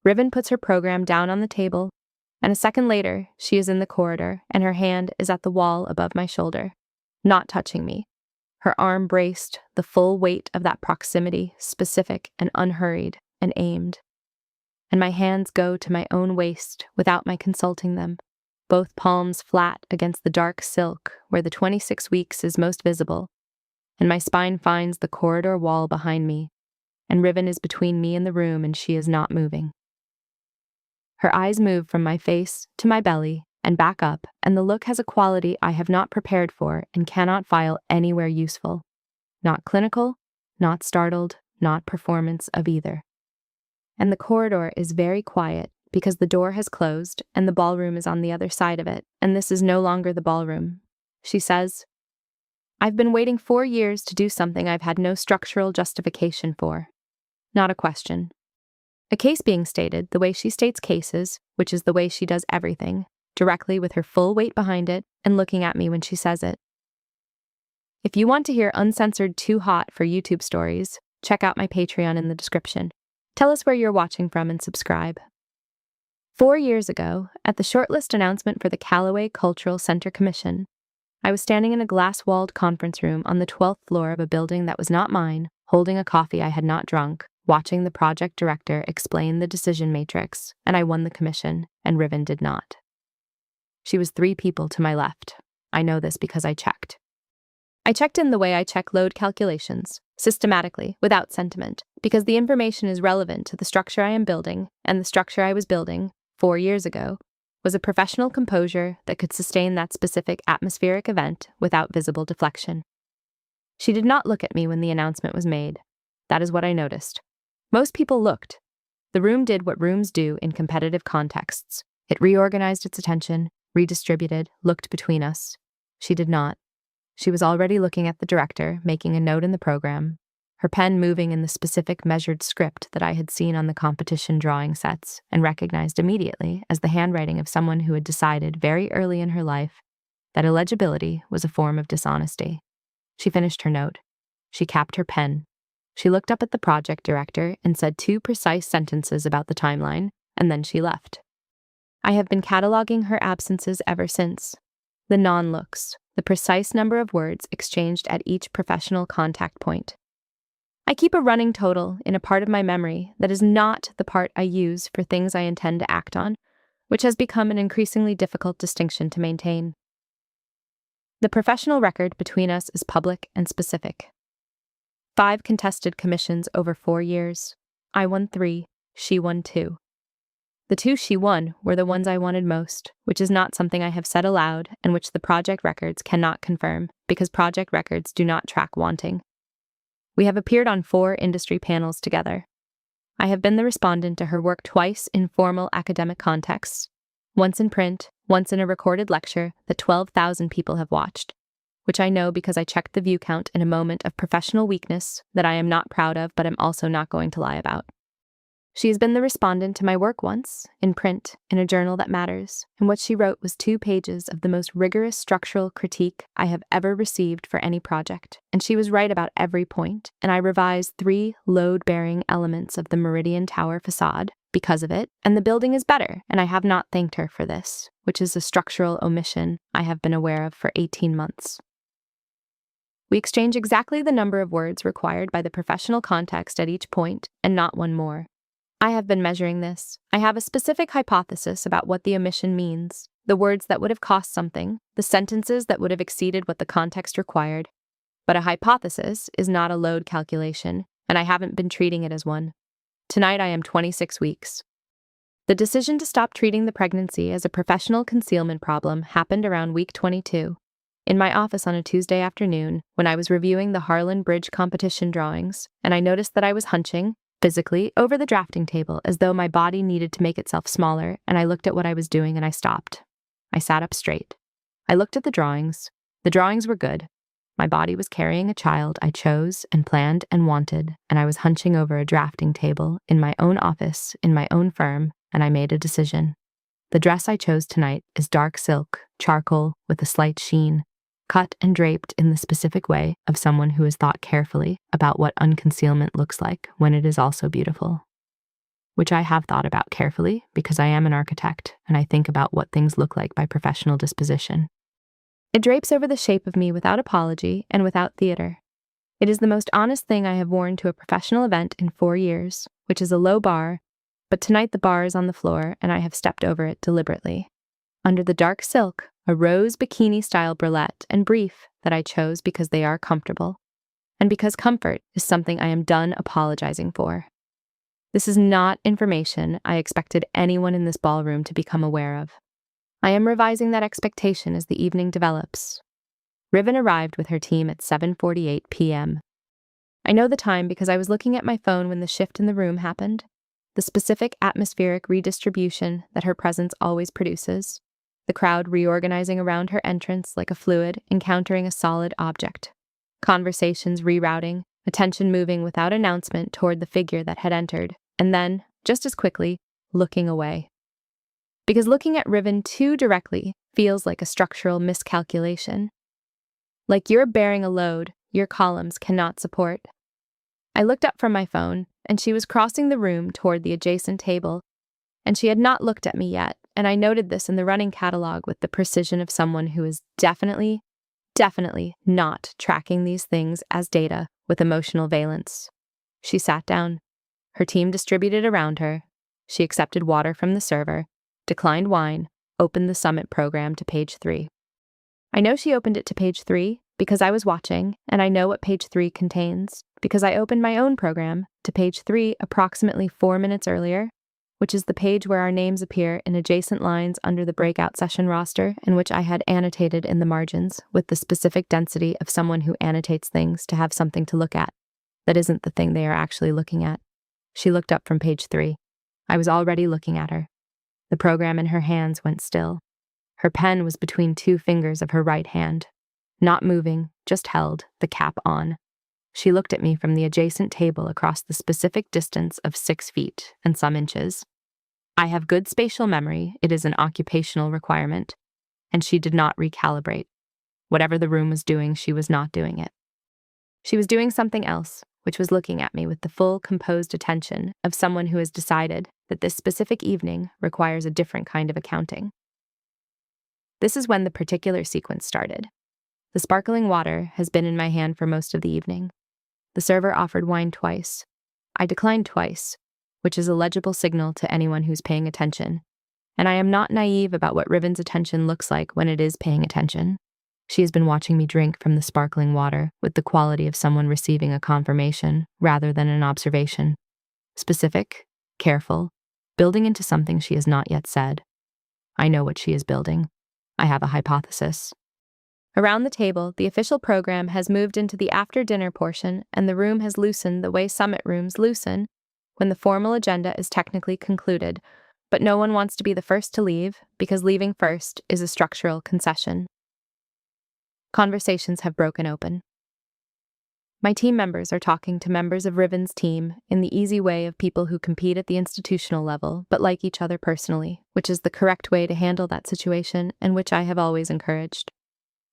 Riven puts her program down on the table, and a second later, she is in the corridor, and her hand is at the wall above my shoulder, not touching me. Her arm braced, the full weight of that proximity, specific and unhurried and aimed. And my hands go to my own waist without my consulting them, both palms flat against the dark silk where the 26 weeks is most visible, and my spine finds the corridor wall behind me, and Riven is between me and the room, and she is not moving. Her eyes move from my face to my belly and back up, and the look has a quality I have not prepared for and cannot file anywhere useful. Not clinical, not startled, not performance of either. And the corridor is very quiet because the door has closed and the ballroom is on the other side of it, and this is no longer the ballroom. She says, "I've been waiting 4 years to do something I've had no structural justification for." Not a question. A case being stated the way she states cases, which is the way she does everything, directly with her full weight behind it and looking at me when she says it. If you want to hear uncensored too hot for YouTube stories, check out my Patreon in the description. Tell us where you're watching from and subscribe. 4 years ago, at the shortlist announcement for the Callaway Cultural Center Commission, I was standing in a glass-walled conference room on the 12th floor of a building that was not mine, holding a coffee I had not drunk, watching the project director explain the decision matrix, and I won the commission, and Riven did not. She was 3 people to my left. I know this because I checked. I checked in the way I check load calculations, systematically, without sentiment, because the information is relevant to the structure I am building, and the structure I was building, 4 years ago, was a professional composure that could sustain that specific atmospheric event without visible deflection. She did not look at me when the announcement was made. That is what I noticed. Most people looked. The room did what rooms do in competitive contexts. It reorganized its attention, redistributed, looked between us. She did not. She was already looking at the director, making a note in the program, her pen moving in the specific measured script that I had seen on the competition drawing sets and recognized immediately as the handwriting of someone who had decided very early in her life that illegibility was a form of dishonesty. She finished her note. She capped her pen. She looked up at the project director and said 2 precise sentences about the timeline, and then she left. I have been cataloging her absences ever since. The non-looks, the precise number of words exchanged at each professional contact point. I keep a running total in a part of my memory that is not the part I use for things I intend to act on, which has become an increasingly difficult distinction to maintain. The professional record between us is public and specific. 5 contested commissions over 4 years. I won 3, she won 2. The 2 she won were the ones I wanted most, which is not something I have said aloud and which the project records cannot confirm, because project records do not track wanting. We have appeared on 4 industry panels together. I have been the respondent to her work twice in formal academic contexts, once in print, once in a recorded lecture that 12,000 people have watched, which I know because I checked the view count in a moment of professional weakness that I am not proud of but am also not going to lie about. She has been the respondent to my work once, in print, in a journal that matters, and what she wrote was 2 pages of the most rigorous structural critique I have ever received for any project, and she was right about every point, and I revised 3 load-bearing elements of the Meridian Tower facade because of it, and the building is better, and I have not thanked her for this, which is a structural omission I have been aware of for 18 months. We exchange exactly the number of words required by the professional context at each point, and not one more. I have been measuring this. I have a specific hypothesis about what the omission means, the words that would have cost something, the sentences that would have exceeded what the context required. But a hypothesis is not a load calculation, and I haven't been treating it as one. Tonight I am 26 weeks. The decision to stop treating the pregnancy as a professional concealment problem happened around week 22. In my office on a Tuesday afternoon, when I was reviewing the Harlan Bridge competition drawings, and I noticed that I was hunching, physically, over the drafting table as though my body needed to make itself smaller, and I looked at what I was doing and I stopped. I sat up straight. I looked at the drawings. The drawings were good. My body was carrying a child I chose and planned and wanted, and I was hunching over a drafting table in my own office, in my own firm, and I made a decision. The dress I chose tonight is dark silk, charcoal with a slight sheen, cut and draped in the specific way of someone who has thought carefully about what unconcealment looks like when it is also beautiful. which I have thought about carefully because I am an architect and I think about what things look like by professional disposition. It drapes over the shape of me without apology and without theater. It is the most honest thing I have worn to a professional event in 4 years, which is a low bar, but tonight the bar is on the floor and I have stepped over it deliberately. Under the dark silk, a rose bikini-style bralette and brief that I chose because they are comfortable, and because comfort is something I am done apologizing for. This is not information I expected anyone in this ballroom to become aware of. I am revising that expectation as the evening develops. Riven arrived with her team at 7:48 p.m. I know the time because I was looking at my phone when the shift in the room happened, the specific atmospheric redistribution that her presence always produces, the crowd reorganizing around her entrance like a fluid encountering a solid object, conversations rerouting, attention moving without announcement toward the figure that had entered, and then, just as quickly, looking away. Because looking at Riven too directly feels like a structural miscalculation. Like you're bearing a load your columns cannot support. I looked up from my phone, and she was crossing the room toward the adjacent table, and she had not looked at me yet, and I noted this in the running catalog with the precision of someone who is definitely not tracking these things as data with emotional valence. She sat down. Her team distributed around her. She accepted water from the server, declined wine, opened the summit program to page 3. I know she opened it to page 3 because I was watching, and I know what page 3 contains because I opened my own program to page 3 approximately 4 minutes earlier, which is the page where our names appear in adjacent lines under the breakout session roster and which I had annotated in the margins with the specific density of someone who annotates things to have something to look at that isn't the thing they are actually looking at. She looked up from page 3. I was already looking at her. The program in her hands went still. Her pen was between 2 fingers of her right hand, not moving, just held, the cap on. She looked at me from the adjacent table across the specific distance of 6 feet and some inches. I have good spatial memory, it is an occupational requirement, and she did not recalibrate. Whatever the room was doing, she was not doing it. She was doing something else, which was looking at me with the full composed attention of someone who has decided that this specific evening requires a different kind of accounting. This is when the particular sequence started. The sparkling water has been in my hand for most of the evening. The server offered wine twice. I declined twice, which is a legible signal to anyone who's paying attention. And I am not naive about what Riven's attention looks like when it is paying attention. She has been watching me drink from the sparkling water with the quality of someone receiving a confirmation rather than an observation. Specific, careful, building into something she has not yet said. I know what she is building. I have a hypothesis. Around the table, the official program has moved into the after-dinner portion, and the room has loosened the way summit rooms loosen when the formal agenda is technically concluded, but no one wants to be the first to leave because leaving first is a structural concession. Conversations have broken open. My team members are talking to members of Riven's team in the easy way of people who compete at the institutional level but like each other personally, which is the correct way to handle that situation and which I have always encouraged.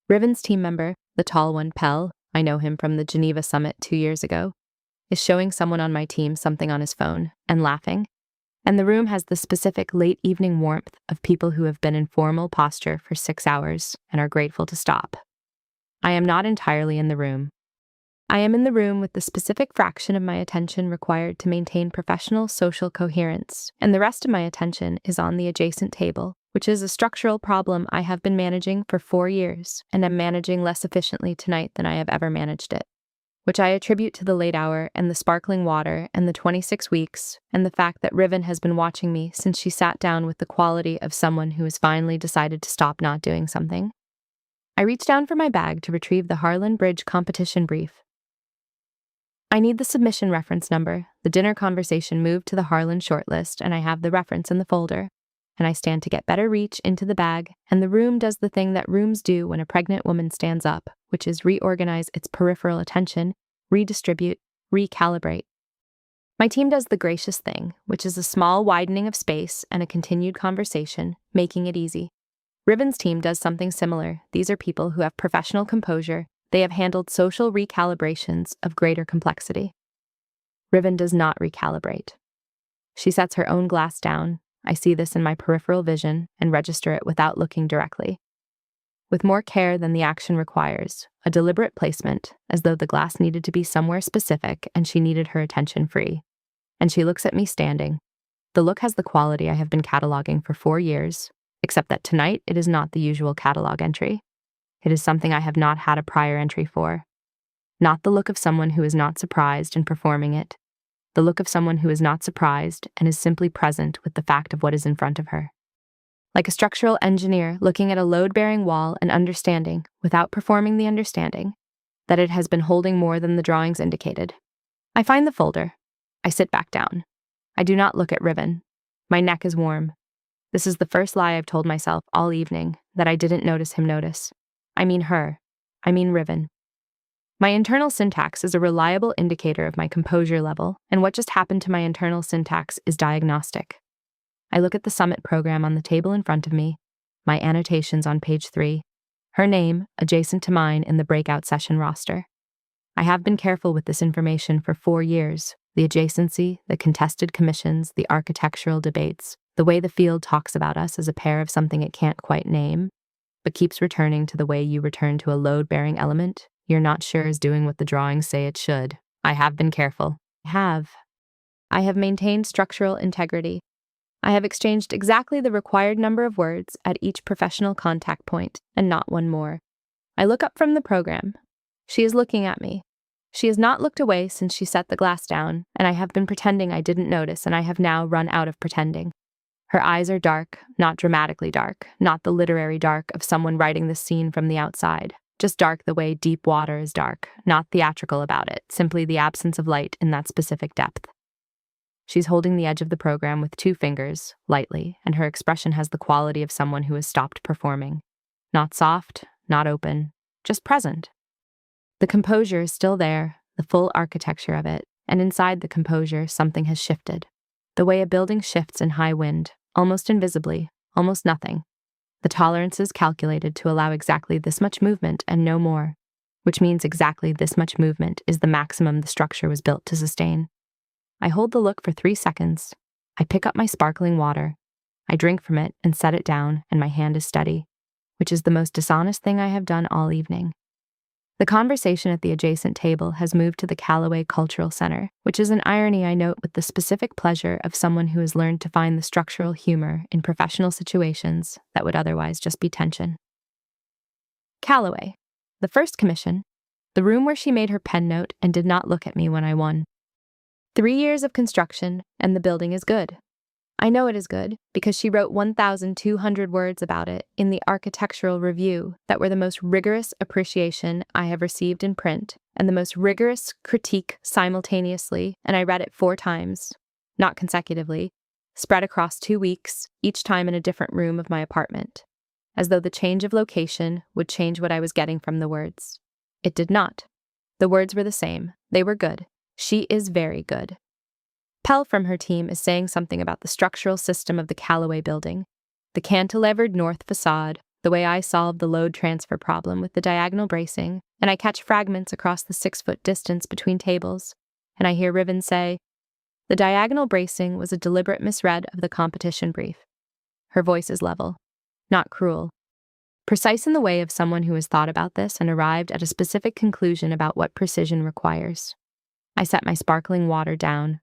Riven's team member, the tall one, Pell, I know him from the Geneva summit 2 years ago, is showing someone on my team something on his phone and laughing, and the room has the specific late evening warmth of people who have been in formal posture for 6 hours and are grateful to stop. I am not entirely in the room. I am in the room with the specific fraction of my attention required to maintain professional social coherence, and the rest of my attention is on the adjacent table, which is a structural problem I have been managing for 4 years and am managing less efficiently tonight than I have ever managed it, which I attribute to the late hour and the sparkling water and the 26 weeks and the fact that Riven has been watching me since she sat down with the quality of someone who has finally decided to stop not doing something. I reach down for my bag to retrieve the Harlan Bridge competition brief. I need the submission reference number. The dinner conversation moved to the Harlan shortlist, and I have the reference in the folder. And I stand to get better reach into the bag, and the room does the thing that rooms do when a pregnant woman stands up, which is reorganize its peripheral attention, redistribute, recalibrate. My team does the gracious thing, which is a small widening of space and a continued conversation, making it easy. Riven's team does something similar. These are people who have professional composure. They have handled social recalibrations of greater complexity. Riven does not recalibrate. She sets her own glass down. I see this in my peripheral vision and register it without looking directly. With more care than the action requires, a deliberate placement, as though the glass needed to be somewhere specific and she needed her attention free. And she looks at me standing. The look has the quality I have been cataloging for 4 years, except that tonight it is not the usual catalog entry. It is something I have not had a prior entry for. Not the look of someone who is not surprised in performing it. The look of someone who is not surprised and is simply present with the fact of what is in front of her. Like a structural engineer looking at a load-bearing wall and understanding, without performing the understanding, that it has been holding more than the drawings indicated. I find the folder. I sit back down. I do not look at Riven. My neck is warm. This is the first lie I've told myself all evening, that I didn't notice him notice. I mean her. I mean Riven. My internal syntax is a reliable indicator of my composure level, and what just happened to my internal syntax is diagnostic. I look at the summit program on the table in front of me, my annotations on page 3, her name adjacent to mine in the breakout session roster. I have been careful with this information for 4 years, the adjacency, the contested commissions, the architectural debates, the way the field talks about us as a pair of something it can't quite name, but keeps returning to the way you return to a load-bearing element you're not sure is doing what the drawings say it should. I have been careful. I have maintained structural integrity. I have exchanged exactly the required number of words at each professional contact point, and not one more. I look up from the program. She is looking at me. She has not looked away since she set the glass down, and I have been pretending I didn't notice, and I have now run out of pretending. Her eyes are dark, not dramatically dark, not the literary dark of someone writing this scene from the outside. Just dark the way deep water is dark, not theatrical about it, simply the absence of light in that specific depth. She's holding the edge of the program with 2 fingers, lightly, and her expression has the quality of someone who has stopped performing. Not soft, not open, just present. The composure is still there, the full architecture of it, and inside the composure something has shifted. The way a building shifts in high wind, almost invisibly, almost nothing. The tolerance is calculated to allow exactly this much movement and no more, which means exactly this much movement is the maximum the structure was built to sustain. I hold the look for 3 seconds. I pick up my sparkling water. I drink from it and set it down, and my hand is steady, which is the most dishonest thing I have done all evening. The conversation at the adjacent table has moved to the Callaway Cultural Center, which is an irony I note with the specific pleasure of someone who has learned to find the structural humor in professional situations that would otherwise just be tension. Callaway, the first commission, the room where she made her pen note and did not look at me when I won. 3 years of construction, and the building is good. I know it is good because she wrote 1,200 words about it in the architectural review that were the most rigorous appreciation I have received in print and the most rigorous critique simultaneously, and I read it 4 times, not consecutively, spread across 2 weeks, each time in a different room of my apartment, as though the change of location would change what I was getting from the words. It did not. The words were the same. They were good. She is very good. Pell from her team is saying something about the structural system of the Callaway building, the cantilevered north facade, the way I solved the load transfer problem with the diagonal bracing, and I catch fragments across the 6-foot distance between tables, and I hear Riven say, "The diagonal bracing was a deliberate misread of the competition brief." Her voice is level, not cruel. Precise in the way of someone who has thought about this and arrived at a specific conclusion about what precision requires. I set my sparkling water down.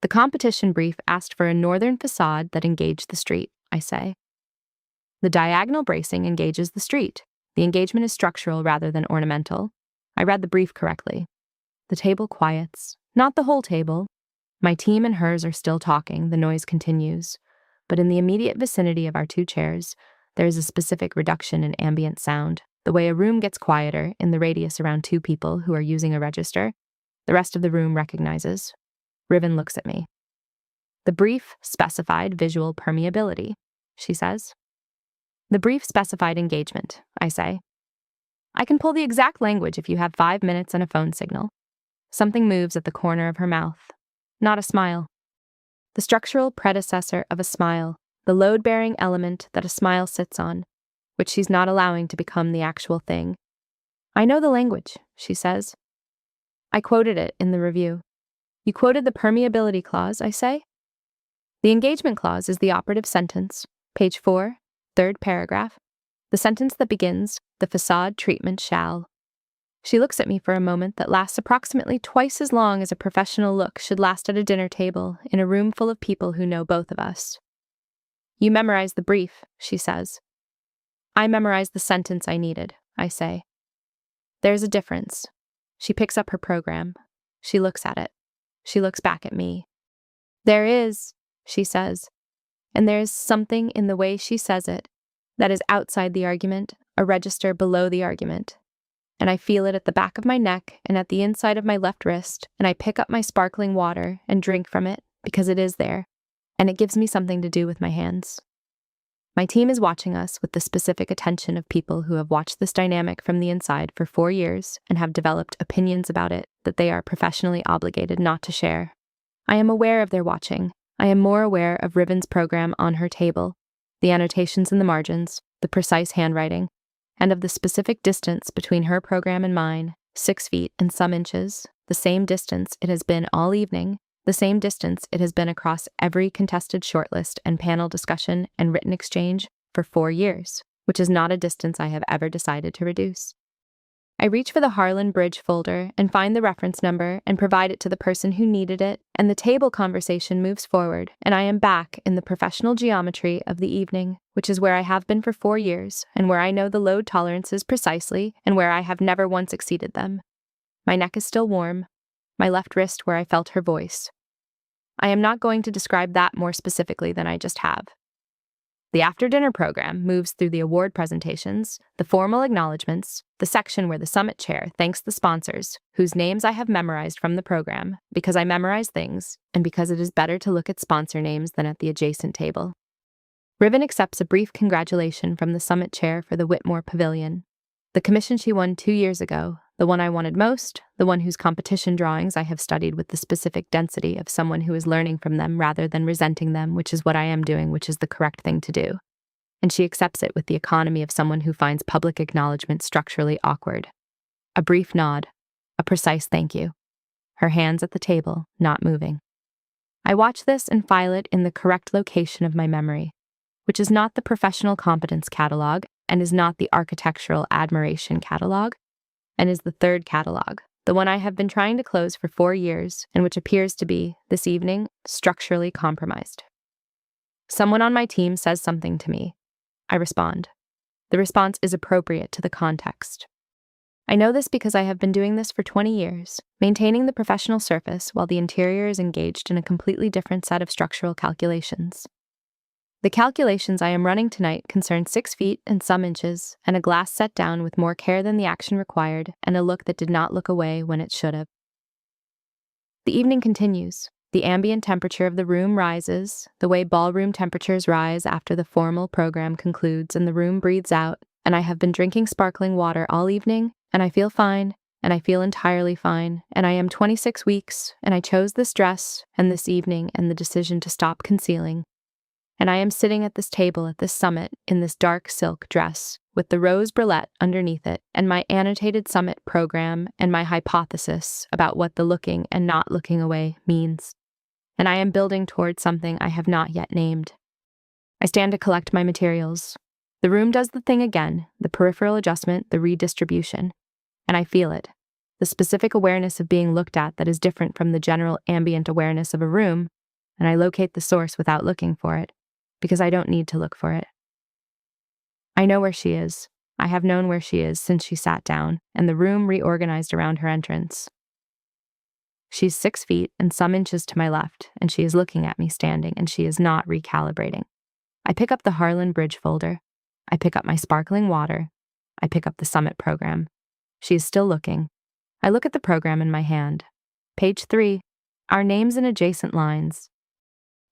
The competition brief asked for a northern facade that engaged the street, I say. The diagonal bracing engages the street. The engagement is structural rather than ornamental. I read the brief correctly. The table quiets. Not the whole table. My team and hers are still talking, the noise continues. But in the immediate vicinity of our 2 chairs, there is a specific reduction in ambient sound. The way a room gets quieter in the radius around 2 people who are using a register, the rest of the room recognizes. Riven looks at me. The brief specified visual permeability, she says. The brief specified engagement, I say. I can pull the exact language if you have 5 minutes and a phone signal. Something moves at the corner of her mouth. Not a smile. The structural predecessor of a smile, the load-bearing element that a smile sits on, which she's not allowing to become the actual thing. I know the language, she says. I quoted it in the review. You quoted the permeability clause, I say. The engagement clause is the operative sentence, page 4, third paragraph, the sentence that begins, the facade treatment shall. She looks at me for a moment that lasts approximately twice as long as a professional look should last at a dinner table in a room full of people who know both of us. You memorized the brief, she says. I memorized the sentence I needed, I say. There's a difference. She picks up her program. She looks at it. She looks back at me. There is, she says, and there is something in the way she says it that is outside the argument, a register below the argument. And I feel it at the back of my neck and at the inside of my left wrist, and I pick up my sparkling water and drink from it because it is there, and it gives me something to do with my hands. My team is watching us with the specific attention of people who have watched this dynamic from the inside for 4 years and have developed opinions about it that they are professionally obligated not to share. I am aware of their watching. I am more aware of Riven's program on her table, the annotations in the margins, the precise handwriting, and of the specific distance between her program and mine, 6 feet and some inches, the same distance it has been all evening, the same distance it has been across every contested shortlist and panel discussion and written exchange for 4 years, which is not a distance I have ever decided to reduce. I reach for the Harlan Bridge folder and find the reference number and provide it to the person who needed it, and the table conversation moves forward, and I am back in the professional geometry of the evening, which is where I have been for 4 years, and where I know the load tolerances precisely, and where I have never once exceeded them. My neck is still warm, my left wrist where I felt her voice. I am not going to describe that more specifically than I just have. The after-dinner program moves through the award presentations, the formal acknowledgments, the section where the summit chair thanks the sponsors, whose names I have memorized from the program, because I memorize things, and because it is better to look at sponsor names than at the adjacent table. Riven accepts a brief congratulation from the summit chair for the Whitmore Pavilion, the commission she won 2 years ago, the one I wanted most, the one whose competition drawings I have studied with the specific density of someone who is learning from them rather than resenting them, which is what I am doing, which is the correct thing to do. And she accepts it with the economy of someone who finds public acknowledgement structurally awkward. A brief nod, a precise thank you. Her hands at the table, not moving. I watch this and file it in the correct location of my memory, which is not the professional competence catalog and is not the architectural admiration catalog, and is the third catalog, the one I have been trying to close for 4 years, and which appears to be, this evening, structurally compromised. Someone on my team says something to me. I respond. The response is appropriate to the context. I know this because I have been doing this for 20 years, maintaining the professional surface while the interior is engaged in a completely different set of structural calculations. The calculations I am running tonight concern 6 feet and some inches, and a glass set down with more care than the action required, and a look that did not look away when it should have. The evening continues. The ambient temperature of the room rises, the way ballroom temperatures rise after the formal program concludes and the room breathes out, and I have been drinking sparkling water all evening, and I feel fine, and I feel entirely fine, and I am 26 weeks, and I chose this dress, and this evening, and the decision to stop concealing. And I am sitting at this table at this summit in this dark silk dress, with the rose bralette underneath it, and my annotated summit program and my hypothesis about what the looking and not looking away means. And I am building toward something I have not yet named. I stand to collect my materials. The room does the thing again, the peripheral adjustment, the redistribution. And I feel it, the specific awareness of being looked at that is different from the general ambient awareness of a room, and I locate the source without looking for it, because I don't need to look for it. I know where she is. I have known where she is since she sat down, and the room reorganized around her entrance. She's 6 feet and some inches to my left, and she is looking at me standing, and she is not recalibrating. I pick up the Harlan Bridge folder. I pick up my sparkling water. I pick up the summit program. She is still looking. I look at the program in my hand. Page 3. Our names in adjacent lines.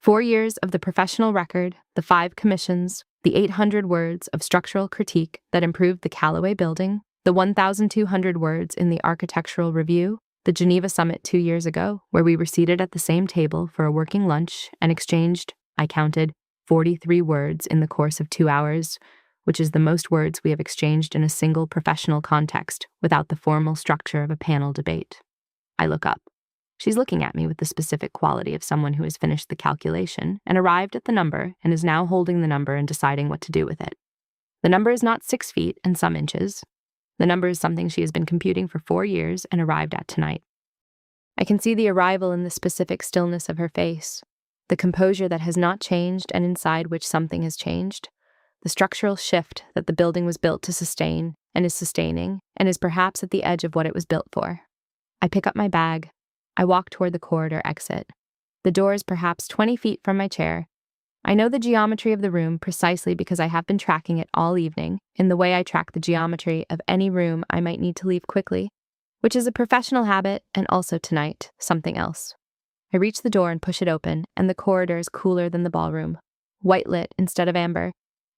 4 years of the professional record, the 5 commissions, the 800 words of structural critique that improved the Callaway building, the 1,200 words in the Architectural Review, the Geneva Summit 2 years ago, where we were seated at the same table for a working lunch and exchanged, I counted, 43 words in the course of 2 hours, which is the most words we have exchanged in a single professional context without the formal structure of a panel debate. I look up. She's looking at me with the specific quality of someone who has finished the calculation and arrived at the number and is now holding the number and deciding what to do with it. The number is not 6 feet and some inches. The number is something she has been computing for 4 years and arrived at tonight. I can see the arrival in the specific stillness of her face, the composure that has not changed and inside which something has changed, the structural shift that the building was built to sustain and is sustaining and is perhaps at the edge of what it was built for. I pick up my bag. I walk toward the corridor exit. The door is perhaps 20 feet from my chair. I know the geometry of the room precisely because I have been tracking it all evening in the way I track the geometry of any room I might need to leave quickly, which is a professional habit and also tonight, something else. I reach the door and push it open, and the corridor is cooler than the ballroom, white lit instead of amber,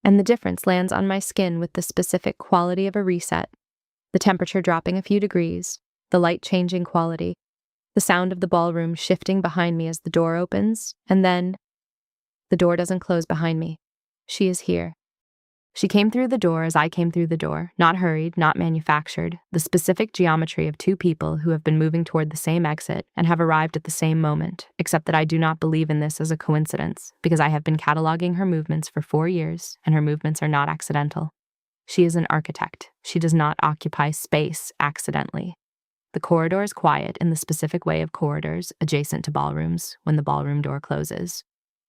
and the difference lands on my skin with the specific quality of a reset, the temperature dropping a few degrees, the light changing quality, the sound of the ballroom shifting behind me as the door opens, and then the door doesn't close behind me. She is here. She came through the door as I came through the door, not hurried, not manufactured, the specific geometry of two people who have been moving toward the same exit and have arrived at the same moment, except that I do not believe in this as a coincidence, because I have been cataloging her movements for 4 years, and her movements are not accidental. She is an architect. She does not occupy space accidentally. The corridor is quiet in the specific way of corridors adjacent to ballrooms when the ballroom door closes.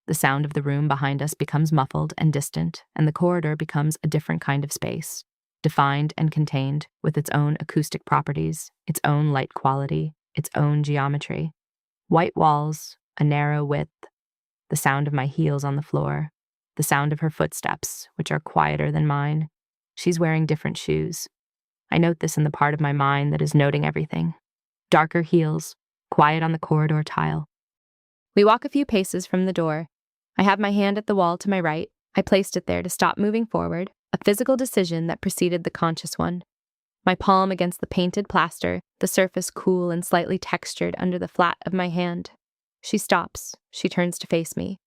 The sound of the room behind us becomes muffled and distant, and the corridor becomes a different kind of space, defined and contained with its own acoustic properties, its own light quality, its own geometry. White walls, a narrow width, the sound of my heels on the floor, the sound of her footsteps, which are quieter than mine. She's wearing different shoes. I note this in the part of my mind that is noting everything. Darker heels, quiet on the corridor tile. We walk a few paces from the door. I have my hand at the wall to my right. I placed it there to stop moving forward, a physical decision that preceded the conscious one. My palm against the painted plaster, the surface cool and slightly textured under the flat of my hand. She stops. She turns to face me.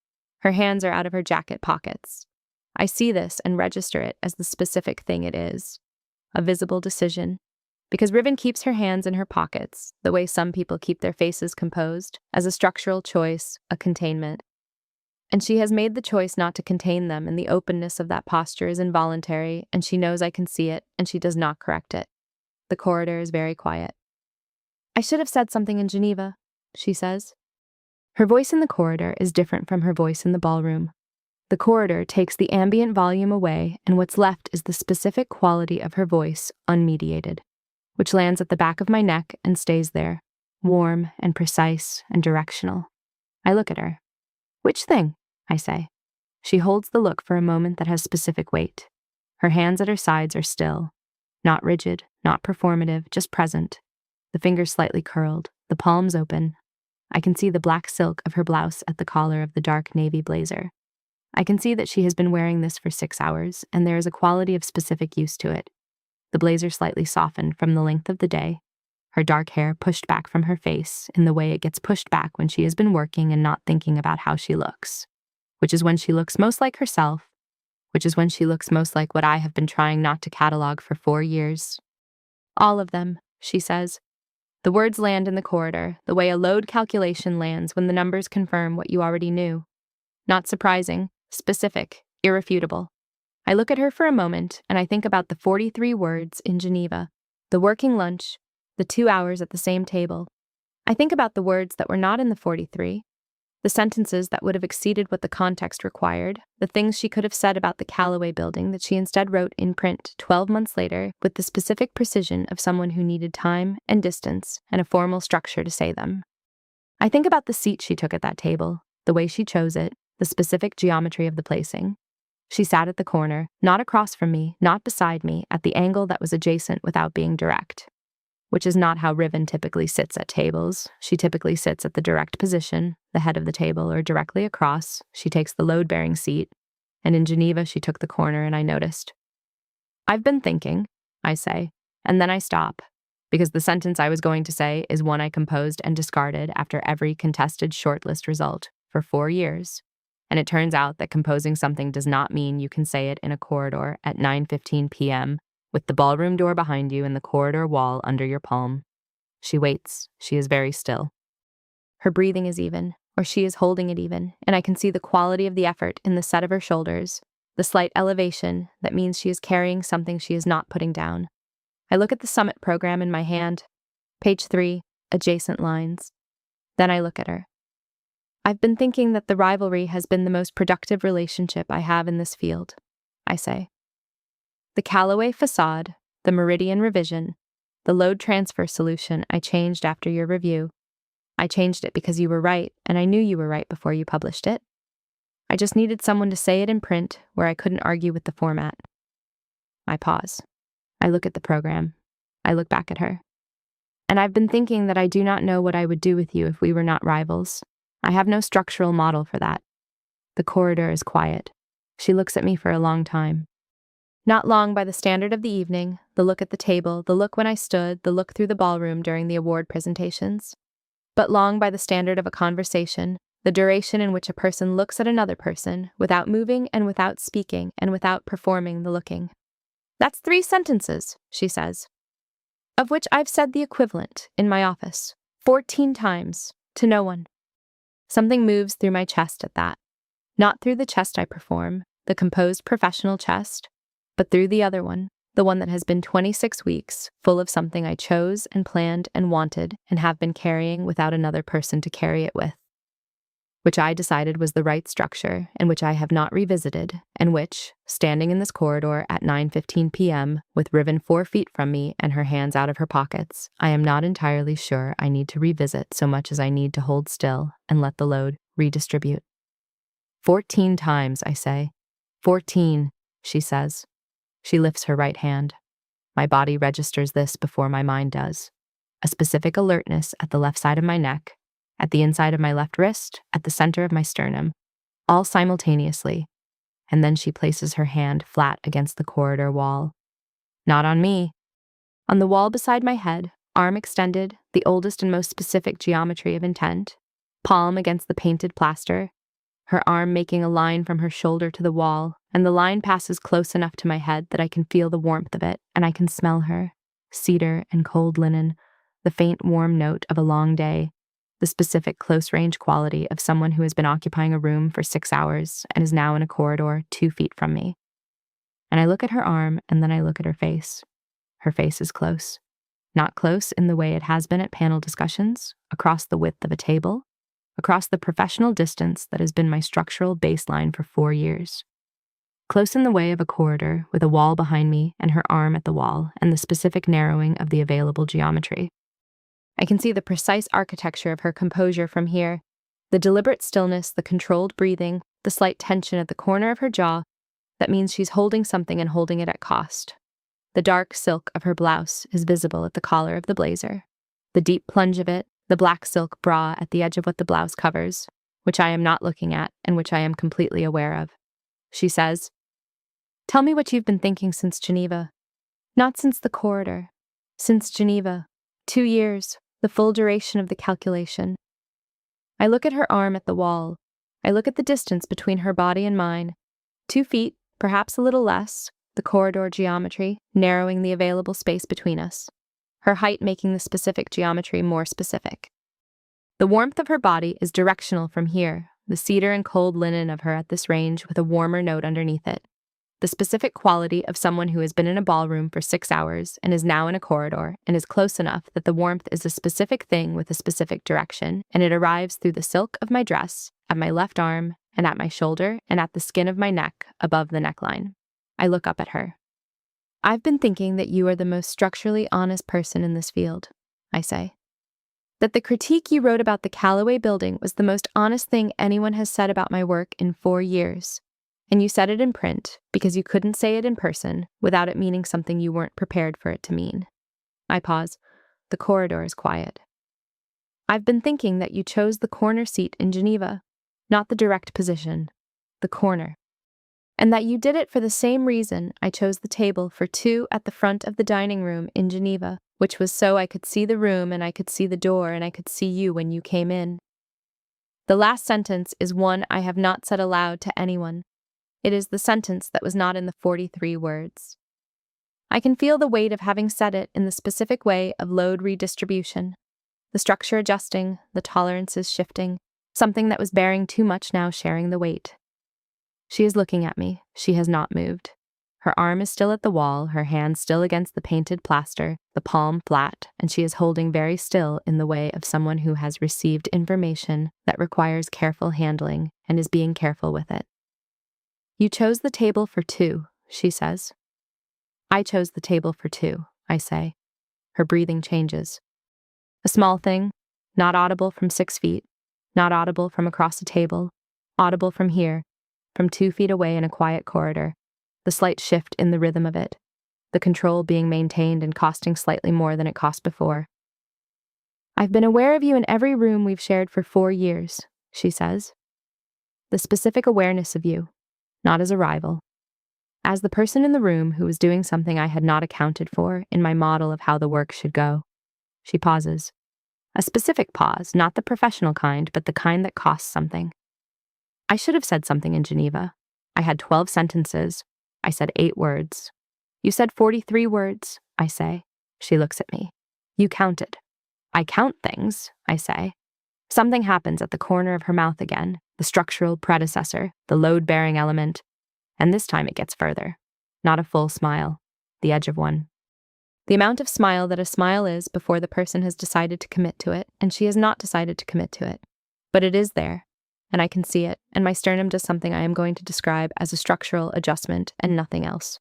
Her hands are out of her jacket pockets. I see this and register it as the specific thing it is. A visible decision. Because Riven keeps her hands in her pockets, the way some people keep their faces composed, as a structural choice, a containment. And she has made the choice not to contain them, and the openness of that posture is involuntary, and she knows I can see it, and she does not correct it. The corridor is very quiet. I should have said something in Geneva, she says. Her voice in the corridor is different from her voice in the ballroom. The corridor takes the ambient volume away, and what's left is the specific quality of her voice, unmediated, which lands at the back of my neck and stays there, warm and precise and directional. I look at her. Which thing? I say. She holds the look for a moment that has specific weight. Her hands at her sides are still, not rigid, not performative, just present. The fingers slightly curled, the palms open. I can see the black silk of her blouse at the collar of the dark navy blazer. I can see that she has been wearing this for 6 hours, and there is a quality of specific use to it. The blazer slightly softened from the length of the day, her dark hair pushed back from her face in the way it gets pushed back when she has been working and not thinking about how she looks, which is when she looks most like herself, which is when she looks most like what I have been trying not to catalog for 4 years. All of them, she says. The words land in the corridor, the way a load calculation lands when the numbers confirm what you already knew. Not surprising, specific, irrefutable. I look at her for a moment, and I think about the 43 words in Geneva, the working lunch, the 2 hours at the same table. I think about the words that were not in the 43, the sentences that would have exceeded what the context required, the things she could have said about the Callaway building that she instead wrote in print 12 months later with the specific precision of someone who needed time and distance and a formal structure to say them. I think about the seat she took at that table, the way she chose it, the specific geometry of the placing. She sat at the corner, not across from me, not beside me, at the angle that was adjacent without being direct. Which is not how Riven typically sits at tables. She typically sits at the direct position, the head of the table, or directly across. She takes the load-bearing seat, and in Geneva she took the corner and I noticed. I've been thinking, I say, and then I stop, because the sentence I was going to say is one I composed and discarded after every contested shortlist result for 4 years. And it turns out that composing something does not mean you can say it in a corridor at 9:15 p.m., with the ballroom door behind you and the corridor wall under your palm. She waits. She is very still. Her breathing is even, or she is holding it even, and I can see the quality of the effort in the set of her shoulders, the slight elevation that means she is carrying something she is not putting down. I look at the summit program in my hand, page 3, adjacent lines. Then I look at her. I've been thinking that the rivalry has been the most productive relationship I have in this field, I say. The Callaway facade, the Meridian revision, the load transfer solution I changed after your review. I changed it because you were right, and I knew you were right before you published it. I just needed someone to say it in print where I couldn't argue with the format. I pause. I look at the program. I look back at her. And I've been thinking that I do not know what I would do with you if we were not rivals. I have no structural model for that. The corridor is quiet. She looks at me for a long time. Not long by the standard of the evening, the look at the table, the look when I stood, the look through the ballroom during the award presentations. But long by the standard of a conversation, the duration in which a person looks at another person, without moving and without speaking and without performing the looking. That's 3 sentences, she says, of which I've said the equivalent in my office, 14 times, to no one. Something moves through my chest at that. Not through the chest I perform, the composed professional chest, but through the other one, the one that has been 26 weeks, full of something I chose and planned and wanted and have been carrying without another person to carry it with. Which I decided was the right structure and which I have not revisited, and which, standing in this corridor at 9:15 p.m., with Riven 4 feet from me and her hands out of her pockets, I am not entirely sure I need to revisit so much as I need to hold still and let the load redistribute. 14 times, I say. 14, she says. She lifts her right hand. My body registers this before my mind does. A specific alertness at the left side of my neck, at the inside of my left wrist, at the center of my sternum, all simultaneously, and then she places her hand flat against the corridor wall. Not on me. On the wall beside my head, arm extended, the oldest and most specific geometry of intent, palm against the painted plaster, her arm making a line from her shoulder to the wall, and the line passes close enough to my head that I can feel the warmth of it, and I can smell her, cedar and cold linen, the faint warm note of a long day, the specific close-range quality of someone who has been occupying a room for 6 hours and is now in a corridor 2 feet from me. And I look at her arm, and then I look at her face. Her face is close. Not close in the way it has been at panel discussions, across the width of a table, across the professional distance that has been my structural baseline for 4 years. Close in the way of a corridor with a wall behind me and her arm at the wall and the specific narrowing of the available geometry. I can see the precise architecture of her composure from here, the deliberate stillness, the controlled breathing, the slight tension at the corner of her jaw. That means she's holding something and holding it at cost. The dark silk of her blouse is visible at the collar of the blazer. The deep plunge of it, the black silk bra at the edge of what the blouse covers, which I am not looking at and which I am completely aware of. She says, "Tell me what you've been thinking since Geneva." Not since the corridor. Since Geneva. 2 years. The full duration of the calculation. I look at her arm at the wall. I look at the distance between her body and mine. 2 feet, perhaps a little less, the corridor geometry, narrowing the available space between us. Her height making the specific geometry more specific. The warmth of her body is directional from here, the cedar and cold linen of her at this range with a warmer note underneath it. The specific quality of someone who has been in a ballroom for 6 hours and is now in a corridor and is close enough that the warmth is a specific thing with a specific direction, and it arrives through the silk of my dress, at my left arm, and at my shoulder, and at the skin of my neck above the neckline. I look up at her. I've been thinking that you are the most structurally honest person in this field, I say. That the critique you wrote about the Callaway building was the most honest thing anyone has said about my work in 4 years. And you said it in print because you couldn't say it in person without it meaning something you weren't prepared for it to mean. I pause. The corridor is quiet. I've been thinking that you chose the corner seat in Geneva, not the direct position, the corner. And that you did it for the same reason I chose the table for 2 at the front of the dining room in Geneva, which was so I could see the room and I could see the door and I could see you when you came in. The last sentence is one I have not said aloud to anyone. It is the sentence that was not in the 43 words. I can feel the weight of having said it in the specific way of load redistribution. the structure adjusting, the tolerances shifting, something that was bearing too much now sharing the weight. She is looking at me. She has not moved. Her arm is still at the wall, her hand still against the painted plaster, the palm flat, and she is holding very still in the way of someone who has received information that requires careful handling and is being careful with it. You chose the table for two, she says. I chose the table for two, I say. Her breathing changes. A small thing, not audible from 6 feet, not audible from across a table, audible from here, from 2 feet away in a quiet corridor, the slight shift in the rhythm of it, the control being maintained and costing slightly more than it cost before. I've been aware of you in every room we've shared for 4 years, she says. The specific awareness of you, not as a rival. As the person in the room who was doing something I had not accounted for in my model of how the work should go. She pauses. A specific pause, not the professional kind, but the kind that costs something. I should have said something in Geneva. I had 12 sentences. I said 8 words. You said 43 words, I say. She looks at me. You counted. I count things, I say. Something happens at the corner of her mouth again, the structural predecessor, the load-bearing element, and this time it gets further. Not a full smile, the edge of one. The amount of smile that a smile is before the person has decided to commit to it, and she has not decided to commit to it. But it is there, and I can see it, and my sternum does something I am going to describe as a structural adjustment and nothing else.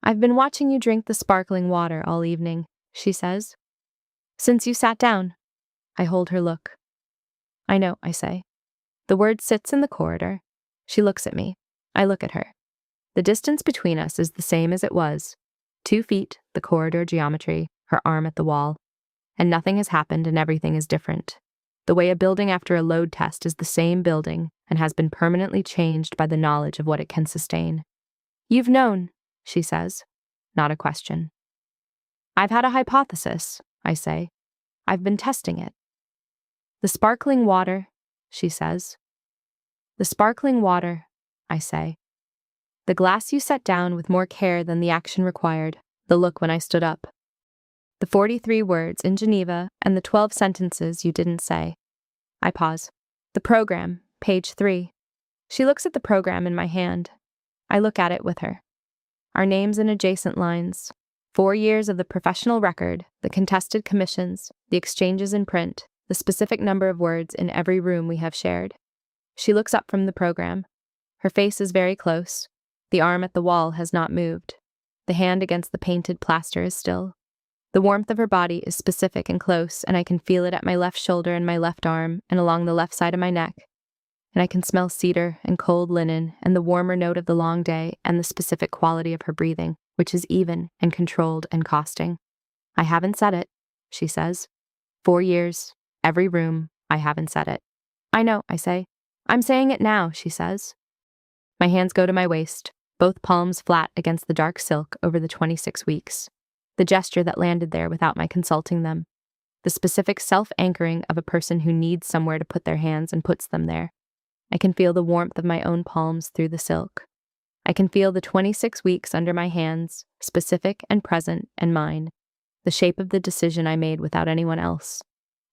I've been watching you drink the sparkling water all evening, she says. Since you sat down. I hold her look. I know, I say. The word sits in the corridor. She looks at me. I look at her. The distance between us is the same as it was. 2 feet, the corridor geometry, her arm at the wall. And nothing has happened and everything is different. The way a building after a load test is the same building and has been permanently changed by the knowledge of what it can sustain. You've known, she says. Not a question. I've had a hypothesis, I say. I've been testing it. The sparkling water, she says. The sparkling water, I say. The glass you set down with more care than the action required, the look when I stood up. The 43 words in Geneva and the 12 sentences you didn't say. I pause. The program, page 3. She looks at the program in my hand. I look at it with her. Our names in adjacent lines. 4 years of the professional record, the contested commissions, the exchanges in print, the specific number of words in every room we have shared. She looks up from the program. Her face is very close. The arm at the wall has not moved. The hand against the painted plaster is still. The warmth of her body is specific and close, and I can feel it at my left shoulder and my left arm and along the left side of my neck. And I can smell cedar and cold linen and the warmer note of the long day and the specific quality of her breathing, which is even and controlled and costing. I haven't said it, she says. 4 years, every room, I haven't said it. I know, I say. I'm saying it now, she says. My hands go to my waist, both palms flat against the dark silk over the 26 weeks. The gesture that landed there without my consulting them. The specific self-anchoring of a person who needs somewhere to put their hands and puts them there. I can feel the warmth of my own palms through the silk. I can feel the 26 weeks under my hands, specific and present and mine. The shape of the decision I made without anyone else.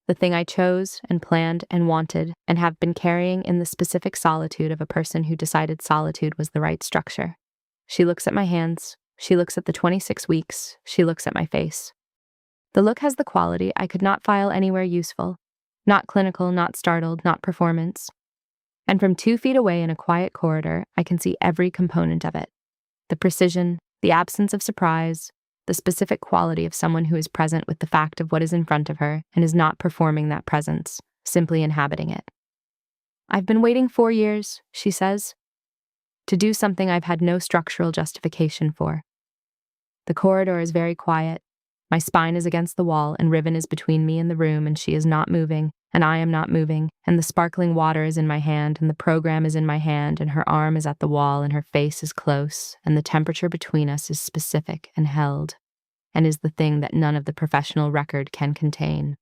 The thing I chose and planned and wanted and have been carrying in the specific solitude of a person who decided solitude was the right structure. She looks at my hands. She looks at the 26 weeks. She looks at my face. The look has the quality I could not file anywhere useful. Not clinical, not startled, not performance. And from 2 feet away in a quiet corridor, I can see every component of it. The precision, the absence of surprise, the specific quality of someone who is present with the fact of what is in front of her and is not performing that presence, simply inhabiting it. I've been waiting 4 years, she says, to do something I've had no structural justification for. The corridor is very quiet. My spine is against the wall and Riven is between me and the room and she is not moving and I am not moving and the sparkling water is in my hand and the program is in my hand and her arm is at the wall and her face is close and the temperature between us is specific and held and is the thing that none of the professional record can contain.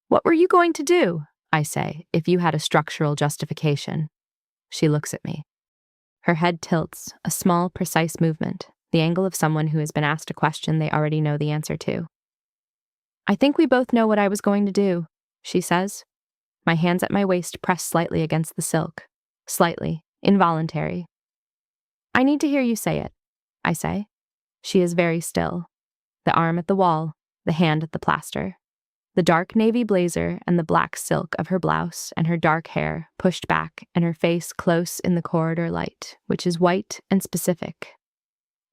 What were you going to do, I say, if you had a structural justification? She looks at me. Her head tilts, a small, precise movement, the angle of someone who has been asked a question they already know the answer to. I think we both know what I was going to do, she says. My hands at my waist press slightly against the silk. Slightly, involuntary. I need to hear you say it, I say. She is very still. The arm at the wall, the hand at the plaster. The dark navy blazer and the black silk of her blouse and her dark hair pushed back and her face close in the corridor light, which is white and specific,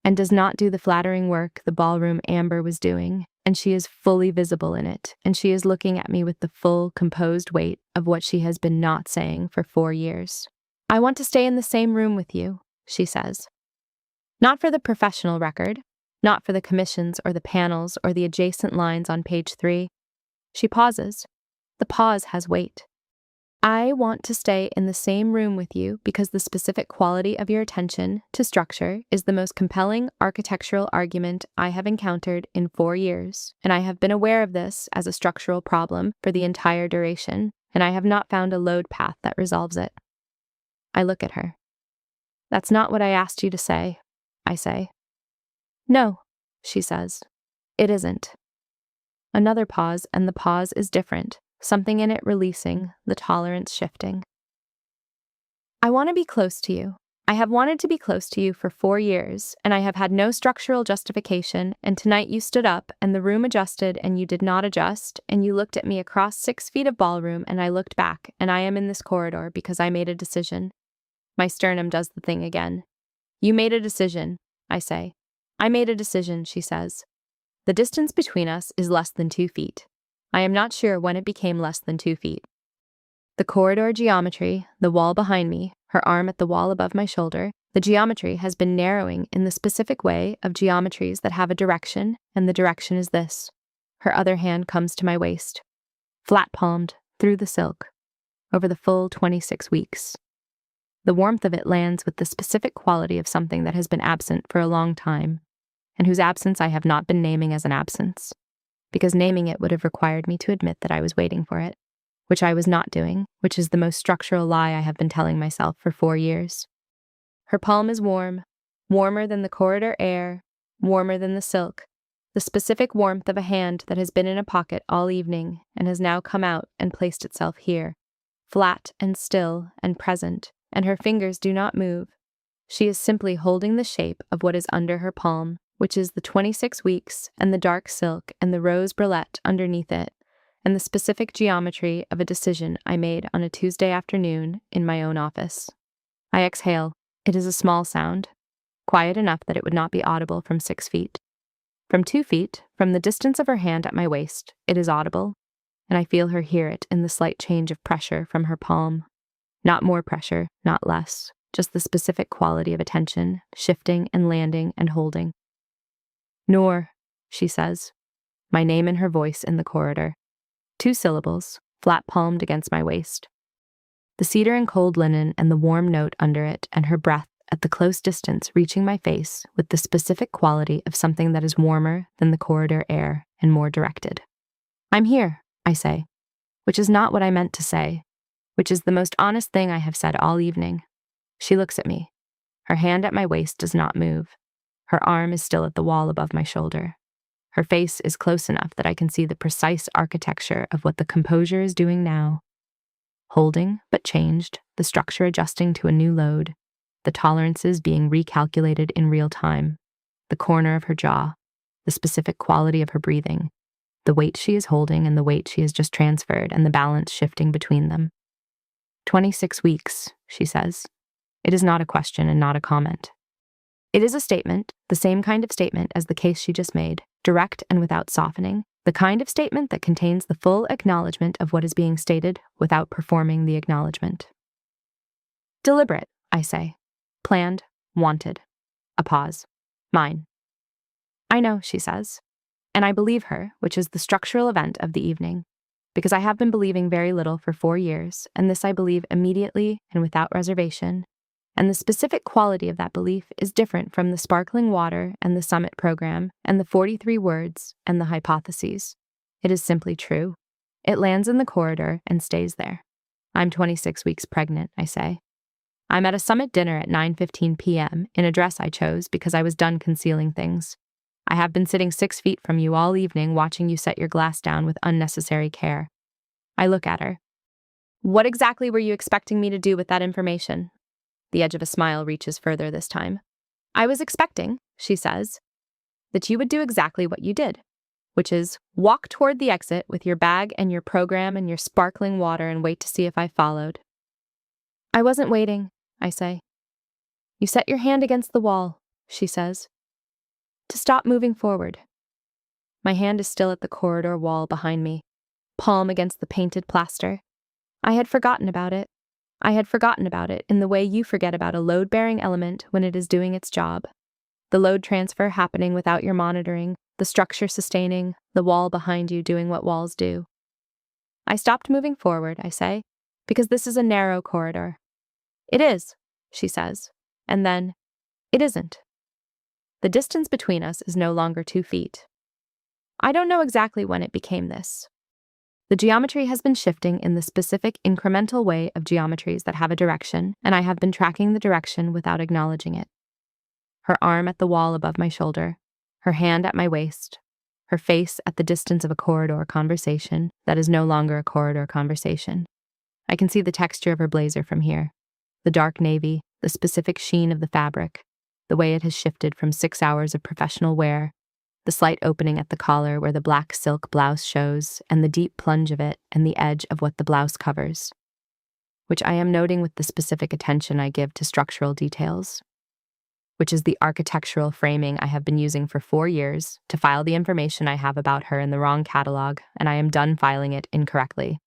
and does not do the flattering work the ballroom amber was doing, and she is fully visible in it, and she is looking at me with the full, composed weight of what she has been not saying for 4 years. I want to stay in the same room with you, she says. Not for the professional record, not for the commissions or the panels or the adjacent lines on page 3. She pauses. The pause has weight. I want to stay in the same room with you because the specific quality of your attention to structure is the most compelling architectural argument I have encountered in 4 years, and I have been aware of this as a structural problem for the entire duration, and I have not found a load path that resolves it. I look at her. That's not what I asked you to say, I say. No, she says. It isn't. Another pause, and the pause is different, something in it releasing, the tolerance shifting. I want to be close to you. I have wanted to be close to you for 4 years, and I have had no structural justification, and tonight you stood up, and the room adjusted, and you did not adjust, and you looked at me across 6 feet of ballroom, and I looked back, and I am in this corridor because I made a decision. My sternum does the thing again. You made a decision, I say. I made a decision, she says. The distance between us is less than 2 feet. I am not sure when it became less than 2 feet. The corridor geometry, the wall behind me, her arm at the wall above my shoulder, the geometry has been narrowing in the specific way of geometries that have a direction, and the direction is this. Her other hand comes to my waist, flat-palmed, through the silk, over the full 26 weeks. The warmth of it lands with the specific quality of something that has been absent for a long time, and whose absence I have not been naming as an absence, because naming it would have required me to admit that I was waiting for it, which I was not doing, which is the most structural lie I have been telling myself for 4 years. Her palm is warm, warmer than the corridor air, warmer than the silk, the specific warmth of a hand that has been in a pocket all evening and has now come out and placed itself here, flat and still and present, and her fingers do not move. She is simply holding the shape of what is under her palm, which is the 26 weeks and the dark silk and the rose bralette underneath it, and the specific geometry of a decision I made on a Tuesday afternoon in my own office. I exhale. It is a small sound, quiet enough that it would not be audible from 6 feet. From 2 feet, from the distance of her hand at my waist, it is audible, and I feel her hear it in the slight change of pressure from her palm. Not more pressure, not less, just the specific quality of attention, shifting and landing and holding. Noor, she says, my name in her voice in the corridor. 2 syllables, flat-palmed against my waist. The cedar and cold linen and the warm note under it and her breath at the close distance reaching my face with the specific quality of something that is warmer than the corridor air and more directed. I'm here, I say, which is not what I meant to say, which is the most honest thing I have said all evening. She looks at me. Her hand at my waist does not move. Her arm is still at the wall above my shoulder. Her face is close enough that I can see the precise architecture of what the composure is doing now. Holding, but changed, the structure adjusting to a new load, the tolerances being recalculated in real time, the corner of her jaw, the specific quality of her breathing, the weight she is holding and the weight she has just transferred and the balance shifting between them. 26 weeks, she says. It is not a question and not a comment. It is a statement, the same kind of statement as the case she just made, direct and without softening, the kind of statement that contains the full acknowledgement of what is being stated without performing the acknowledgement. Deliberate, I say. Planned, wanted. A pause. Mine. I know, she says. And I believe her, which is the structural event of the evening, because I have been believing very little for 4 years, and this I believe immediately and without reservation, and the specific quality of that belief is different from the sparkling water and the summit program and the 43 words and the hypotheses. It is simply true. It lands in the corridor and stays there. I'm 26 weeks pregnant, I say. I'm at a summit dinner at 9:15 p.m. in a dress I chose because I was done concealing things. I have been sitting 6 feet from you all evening watching you set your glass down with unnecessary care. I look at her. What exactly were you expecting me to do with that information? The edge of a smile reaches further this time. I was expecting, she says, that you would do exactly what you did, which is walk toward the exit with your bag and your program and your sparkling water and wait to see if I followed. I wasn't waiting, I say. You set your hand against the wall, she says, to stop moving forward. My hand is still at the corridor wall behind me, palm against the painted plaster. I had forgotten about it. I had forgotten about it in the way you forget about a load-bearing element when it is doing its job. The load transfer happening without your monitoring, the structure sustaining, the wall behind you doing what walls do. I stopped moving forward, I say, because this is a narrow corridor. It is, she says, and then, it isn't. The distance between us is no longer 2 feet. I don't know exactly when it became this. The geometry has been shifting in the specific incremental way of geometries that have a direction, and I have been tracking the direction without acknowledging it. Her arm at the wall above my shoulder, her hand at my waist, her face at the distance of a corridor conversation that is no longer a corridor conversation. I can see the texture of her blazer from here, the dark navy, the specific sheen of the fabric, the way it has shifted from 6 hours of professional wear, the slight opening at the collar where the black silk blouse shows, and the deep plunge of it and the edge of what the blouse covers, which I am noting with the specific attention I give to structural details, which is the architectural framing I have been using for 4 years to file the information I have about her in the wrong catalog, and I am done filing it incorrectly.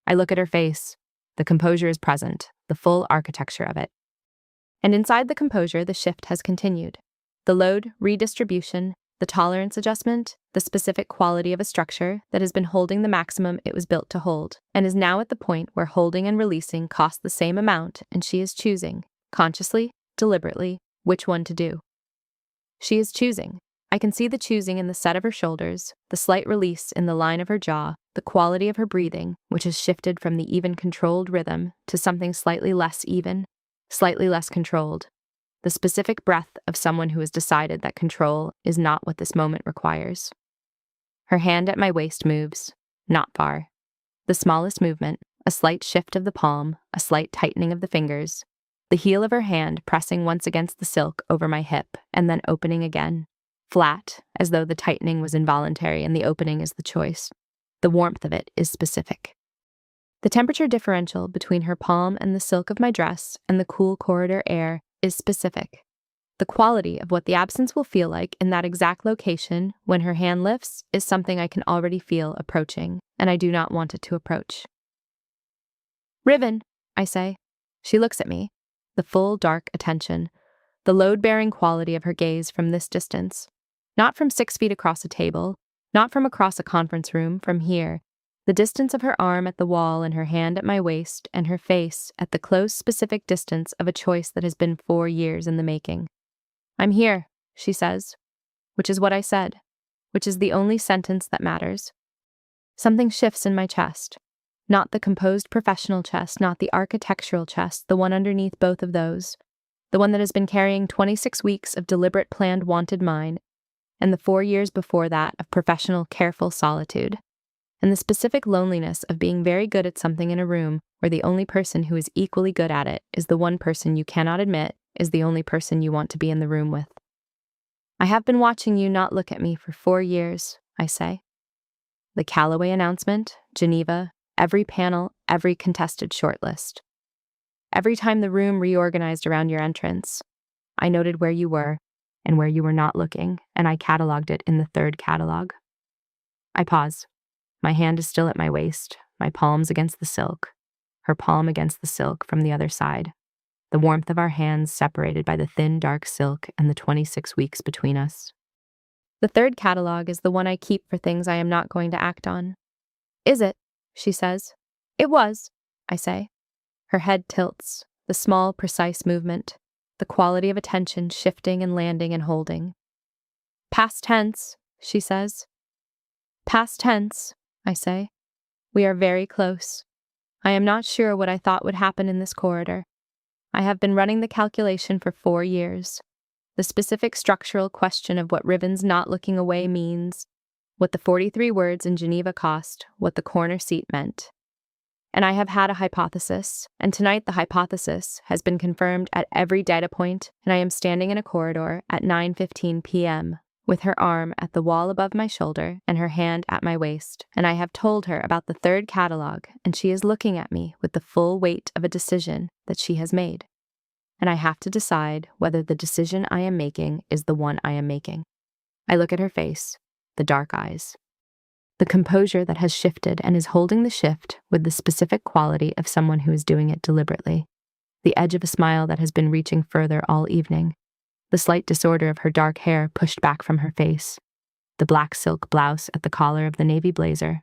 I look at her face. The composure is present, the full architecture of it. And inside the composure, the shift has continued. The load redistribution, the tolerance adjustment, the specific quality of a structure that has been holding the maximum it was built to hold, and is now at the point where holding and releasing cost the same amount, and she is choosing, consciously, deliberately, which one to do. She is choosing. I can see the choosing in the set of her shoulders, the slight release in the line of her jaw, the quality of her breathing, which has shifted from the even controlled rhythm to something slightly less even, slightly less controlled. The specific breath of someone who has decided that control is not what this moment requires. Her hand at my waist moves, not far. The smallest movement, a slight shift of the palm, a slight tightening of the fingers, the heel of her hand pressing once against the silk over my hip and then opening again, flat, as though the tightening was involuntary and the opening is the choice. The warmth of it is specific. The temperature differential between her palm and the silk of my dress and the cool corridor air is specific. The quality of what the absence will feel like in that exact location when her hand lifts is something I can already feel approaching, and I do not want it to approach. Riven, I say. She looks at me, the full dark attention, the load-bearing quality of her gaze from this distance, not from 6 feet across a table, not from across a conference room, from here, the distance of her arm at the wall and her hand at my waist and her face at the close specific distance of a choice that has been 4 years in the making. I'm here, she says, which is what I said, which is the only sentence that matters. Something shifts in my chest, not the composed professional chest, not the architectural chest, the one underneath both of those, the one that has been carrying 26 weeks of deliberate planned wanted mine, and the 4 years before that of professional careful solitude. And the specific loneliness of being very good at something in a room where the only person who is equally good at it is the one person you cannot admit is the only person you want to be in the room with. I have been watching you not look at me for 4 years, I say. The Callaway announcement, Geneva, every panel, every contested shortlist. Every time the room reorganized around your entrance, I noted where you were and where you were not looking, and I cataloged it in the 3rd catalog. I pause. My hand is still at my waist, my palms against the silk, her palm against the silk from the other side, the warmth of our hands separated by the thin, dark silk and the 26 weeks between us. The 3rd catalog is the one I keep for things I am not going to act on. Is it? She says. It was, I say. Her head tilts, the small, precise movement, the quality of attention shifting and landing and holding. Past tense, she says. Past tense, I say. We are very close. I am not sure what I thought would happen in this corridor. I have been running the calculation for 4 years. the specific structural question of what Riven's not looking away means, what the 43 words in Geneva cost, what the corner seat meant. And I have had a hypothesis, and tonight the hypothesis has been confirmed at every data point, and I am standing in a corridor at 9:15 p.m., with her arm at the wall above my shoulder and her hand at my waist, and I have told her about the third catalog, and she is looking at me with the full weight of a decision that she has made. And I have to decide whether the decision I am making is the one I am making. I look at her face, the dark eyes, the composure that has shifted and is holding the shift with the specific quality of someone who is doing it deliberately, the edge of a smile that has been reaching further all evening, the slight disorder of her dark hair pushed back from her face, the black silk blouse at the collar of the navy blazer,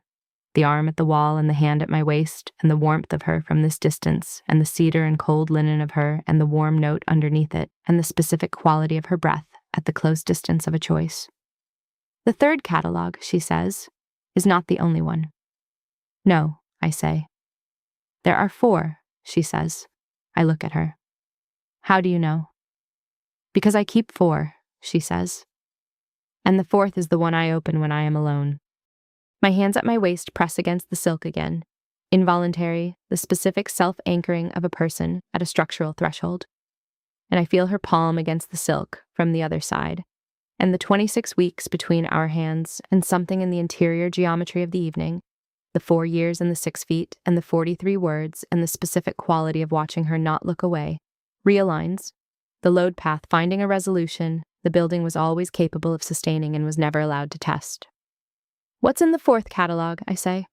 the arm at the wall and the hand at my waist, and the warmth of her from this distance, and the cedar and cold linen of her, and the warm note underneath it, and the specific quality of her breath at the close distance of a choice. The third catalog, she says, is not the only one. No, I say. There are 4, she says. I look at her. How do you know? Because I keep 4, she says. And the 4th is the one I open when I am alone. My hands at my waist press against the silk again. Involuntary, the specific self-anchoring of a person at a structural threshold. And I feel her palm against the silk from the other side. And the 26 weeks between our hands, and something in the interior geometry of the evening, the 4 years and the 6 feet, and the 43 words, and the specific quality of watching her not look away, realigns, the load path finding a resolution the building was always capable of sustaining and was never allowed to test. What's in the 4th catalog, I say.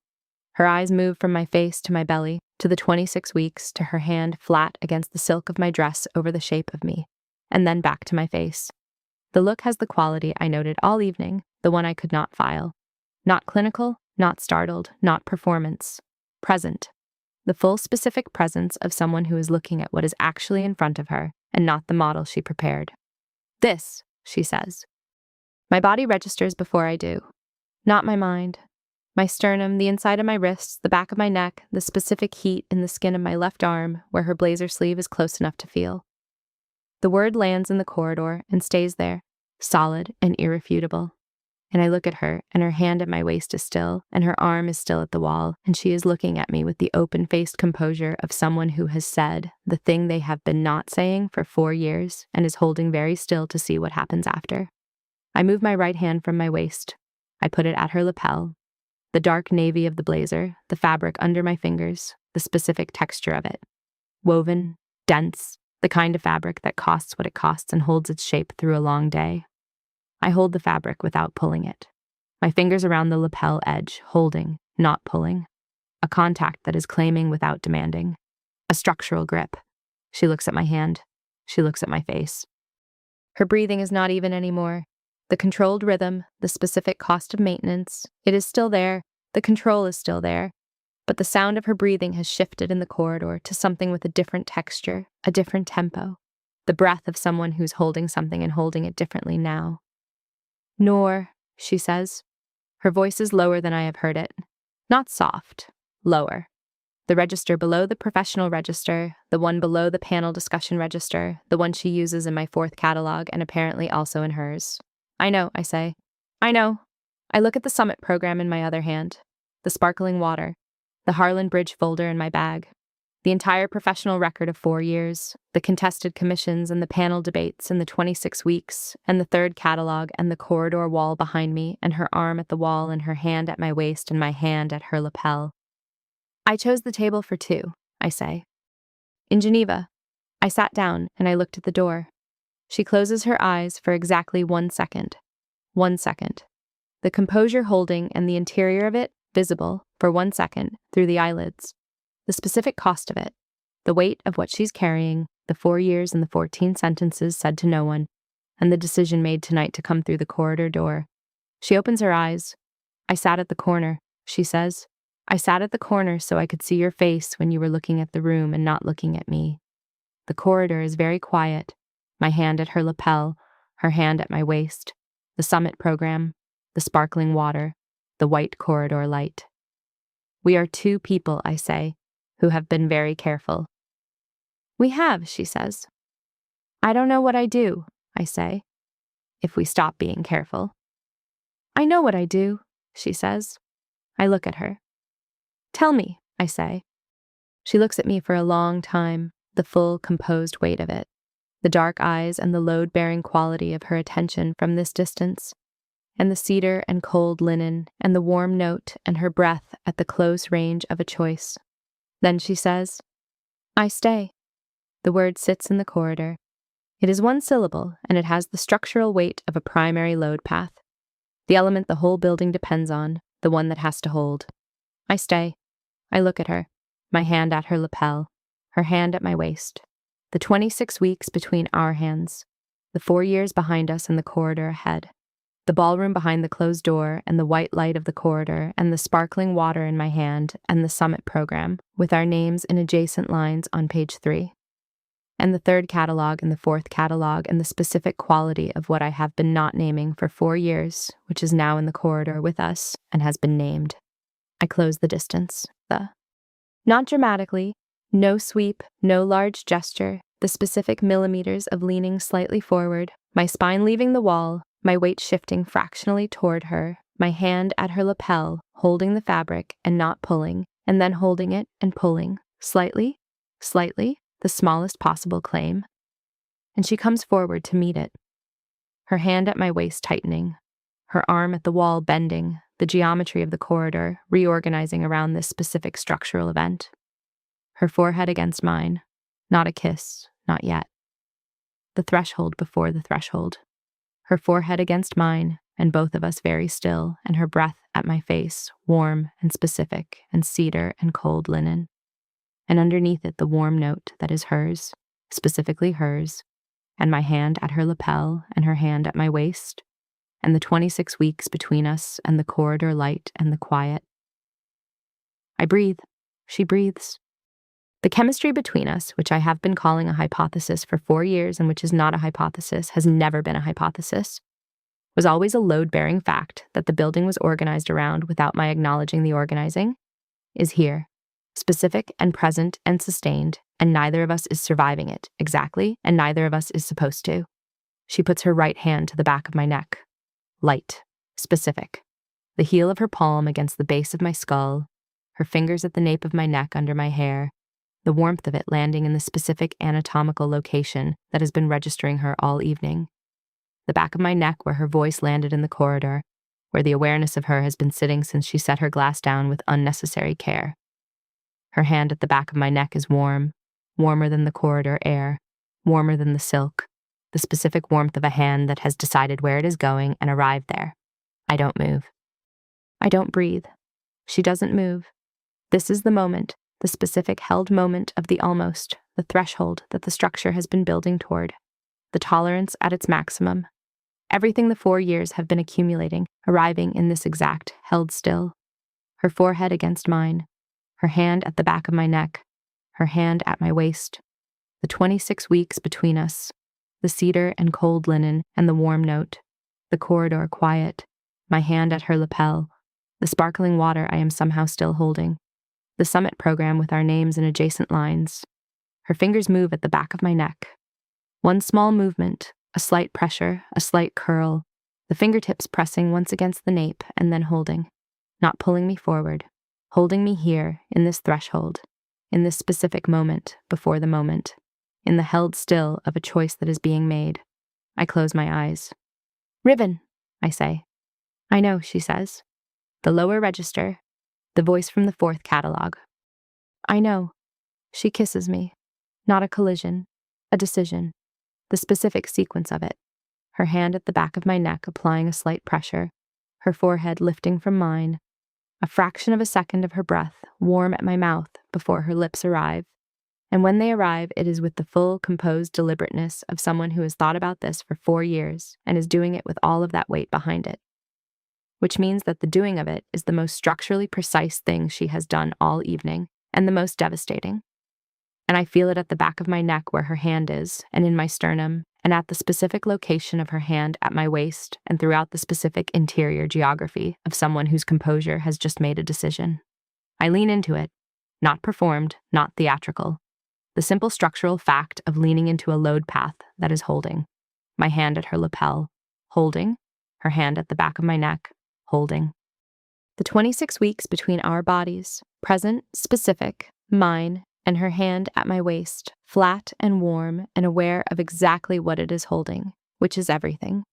Her eyes move from my face to my belly, to the 26 weeks, to her hand flat against the silk of my dress over the shape of me, and then back to my face. The look has the quality I noted all evening, the one I could not file. Not clinical, not startled, not performance. Present. The full specific presence of someone who is looking at what is actually in front of her, and not the model she prepared. This, she says. My body registers before I do. Not my mind. My sternum, the inside of my wrists, the back of my neck, the specific heat in the skin of my left arm, where her blazer sleeve is close enough to feel. The word lands in the corridor and stays there, solid and irrefutable. And I look at her, and her hand at my waist is still, and her arm is still at the wall, and she is looking at me with the open-faced composure of someone who has said the thing they have been not saying for 4 years and is holding very still to see what happens after. I move my right hand from my waist. I put it at her lapel, the dark navy of the blazer, the fabric under my fingers, the specific texture of it. Woven, dense, the kind of fabric that costs what it costs and holds its shape through a long day. I hold the fabric without pulling it. My fingers around the lapel edge, holding, not pulling. A contact that is claiming without demanding. A structural grip. She looks at my hand. She looks at my face. Her breathing is not even anymore. The controlled rhythm, the specific cost of maintenance, it is still there. The control is still there. But the sound of her breathing has shifted in the corridor to something with a different texture, a different tempo. The breath of someone who's holding something and holding it differently now. Nor, she says. Her voice is lower than I have heard it. Not soft, lower. The register below the professional register, the one below the panel discussion register, the one she uses in my 4th catalog and apparently also in hers. I know, I say. I know. I look at the summit program in my other hand, the sparkling water, the Harlan Bridge folder in my bag, the entire professional record of 4 years, the contested commissions and the panel debates and the 26 weeks, and the 3rd catalog and the corridor wall behind me, and her arm at the wall and her hand at my waist and my hand at her lapel. I chose the table for 2, I say. In Geneva. I sat down and I looked at the door. She closes her eyes for exactly 1 second. 1 second. The composure holding and the interior of it visible for 1 second through the eyelids. The specific cost of it, the weight of what she's carrying, the 4 years and the 14 sentences said to no one, and the decision made tonight to come through the corridor door. She opens her eyes. I sat at the corner, she says. I sat at the corner so I could see your face when you were looking at the room and not looking at me. The corridor is very quiet, my hand at her lapel, her hand at my waist, the summit program, the sparkling water, the white corridor light. We are 2 people, I say, who have been very careful. We have, she says. I don't know what I do, I say, if we stop being careful. I know what I do, she says. I look at her. Tell me, I say. She looks at me for a long time, the full, composed weight of it, the dark eyes and the load-bearing quality of her attention from this distance, and the cedar and cold linen and the warm note and her breath at the close range of a choice. Then she says, I stay. The word sits in the corridor. It is one syllable, and it has the structural weight of a primary load path, the element the whole building depends on, the one that has to hold. I stay. I look at her, my hand at her lapel, her hand at my waist. The 26 weeks between our hands, the 4 years behind us and the corridor ahead, the ballroom behind the closed door and the white light of the corridor and the sparkling water in my hand and the summit program, with our names in adjacent lines on page 3. And the third catalog and the fourth catalog and the specific quality of what I have been not naming for 4 years, which is now in the corridor with us and has been named. I close the distance, not dramatically, no sweep, no large gesture, the specific millimeters of leaning slightly forward, my spine leaving the wall, my weight shifting fractionally toward her, my hand at her lapel, holding the fabric and not pulling, and then holding it and pulling, slightly, the smallest possible claim. And she comes forward to meet it, her hand at my waist tightening, her arm at the wall bending, the geometry of the corridor reorganizing around this specific structural event. Her forehead against mine, not a kiss, not yet. The threshold before the threshold. Her forehead against mine, and both of us very still, and her breath at my face, warm and specific, and cedar and cold linen. And underneath it the warm note that is hers, specifically hers, and my hand at her lapel and her hand at my waist, and the 26 weeks between us and the corridor light and the quiet. I breathe. She breathes. The chemistry between us, which I have been calling a hypothesis for 4 years and which is not a hypothesis, has never been a hypothesis, was always a load-bearing fact that the building was organized around without my acknowledging the organizing, is here, specific and present and sustained, and neither of us is surviving it, exactly, and neither of us is supposed to. She puts her right hand to the back of my neck. Light, specific. The heel of her palm against the base of my skull, her fingers at the nape of my neck under my hair, the warmth of it landing in the specific anatomical location that has been registering her all evening. The back of my neck where her voice landed in the corridor, where the awareness of her has been sitting since she set her glass down with unnecessary care. Her hand at the back of my neck is warm, warmer than the corridor air, warmer than the silk, the specific warmth of a hand that has decided where it is going and arrived there. I don't move. I don't breathe. She doesn't move. This is the moment, the specific held moment of the almost, the threshold that the structure has been building toward, the tolerance at its maximum. Everything the 4 years have been accumulating, arriving in this exact, held still. Her forehead against mine, her hand at the back of my neck, her hand at my waist, the 26 weeks between us, the cedar and cold linen and the warm note, the corridor quiet, my hand at her lapel, the sparkling water I am somehow still holding, the summit program with our names in adjacent lines. Her fingers move at the back of my neck. One small movement, a slight pressure, a slight curl, the fingertips pressing once against the nape and then holding, not pulling me forward, holding me here in this threshold, in this specific moment before the moment, in the held still of a choice that is being made. I close my eyes. Ribbon, I say. I know, she says. The lower register, the voice from the fourth catalog. I know. She kisses me. Not a collision, a decision, the specific sequence of it. Her hand at the back of my neck applying a slight pressure, her forehead lifting from mine, a fraction of a second of her breath warm at my mouth before her lips arrive. And when they arrive, it is with the full, composed deliberateness of someone who has thought about this for 4 years and is doing it with all of that weight behind it. Which means that the doing of it is the most structurally precise thing she has done all evening, and the most devastating. And I feel it at the back of my neck where her hand is, and in my sternum, and at the specific location of her hand at my waist, and throughout the specific interior geography of someone whose composure has just made a decision. I lean into it, not performed, not theatrical. The simple structural fact of leaning into a load path that is holding. my hand at her lapel, holding, her hand at the back of my neck, holding. The 26 weeks between our bodies, present, specific, mine, and her hand at my waist, flat and warm and aware of exactly what it is holding, which is everything.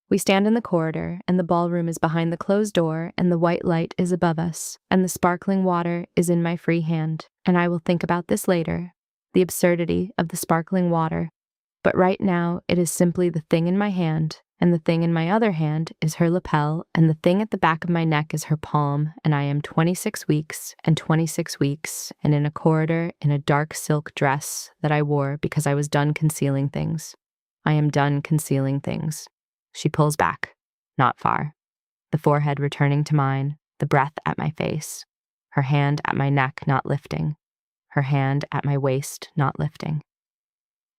We stand in the corridor, and the ballroom is behind the closed door, and the white light is above us, and the sparkling water is in my free hand, and I will think about this later, the absurdity of the sparkling water. But right now, it is simply the thing in my hand, and the thing in my other hand is her lapel, and the thing at the back of my neck is her palm, and I am 26 weeks, and 26 weeks, and in a corridor in a dark silk dress that I wore because I was done concealing things. I am done concealing things. She pulls back, not far, the forehead returning to mine, the breath at my face, her hand at my neck not lifting, her hand at my waist not lifting.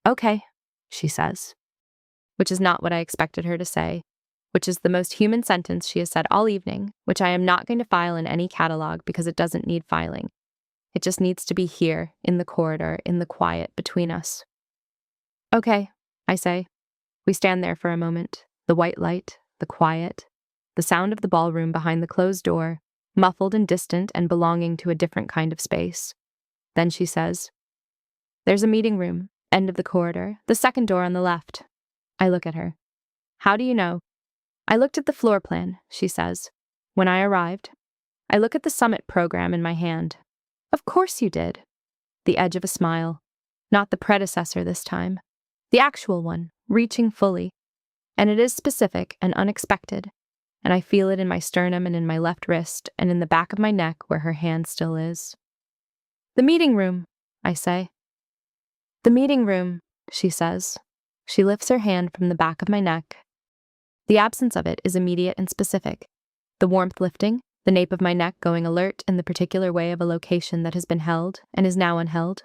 Okay, she says, which is not what I expected her to say, which is the most human sentence she has said all evening, which I am not going to file in any catalog because it doesn't need filing. It just needs to be here, in the corridor, in the quiet between us. Okay, I say. We stand there for a moment. The white light, the quiet, the sound of the ballroom behind the closed door, muffled and distant and belonging to a different kind of space. Then she says, "There's a meeting room, end of the corridor, the second door on the left." I look at her. "How do you know?" "I looked at the floor plan," she says. "When I arrived, I look at the summit program in my hand." "Of course you did." The edge of a smile. Not the predecessor this time. The actual one, reaching fully. And it is specific and unexpected, and I feel it in my sternum and in my left wrist and in the back of my neck where her hand still is. "The meeting room," I say. "The meeting room," she says. She lifts her hand from the back of my neck. The absence of it is immediate and specific. The warmth lifting, the nape of my neck going alert in the particular way of a location that has been held and is now unheld.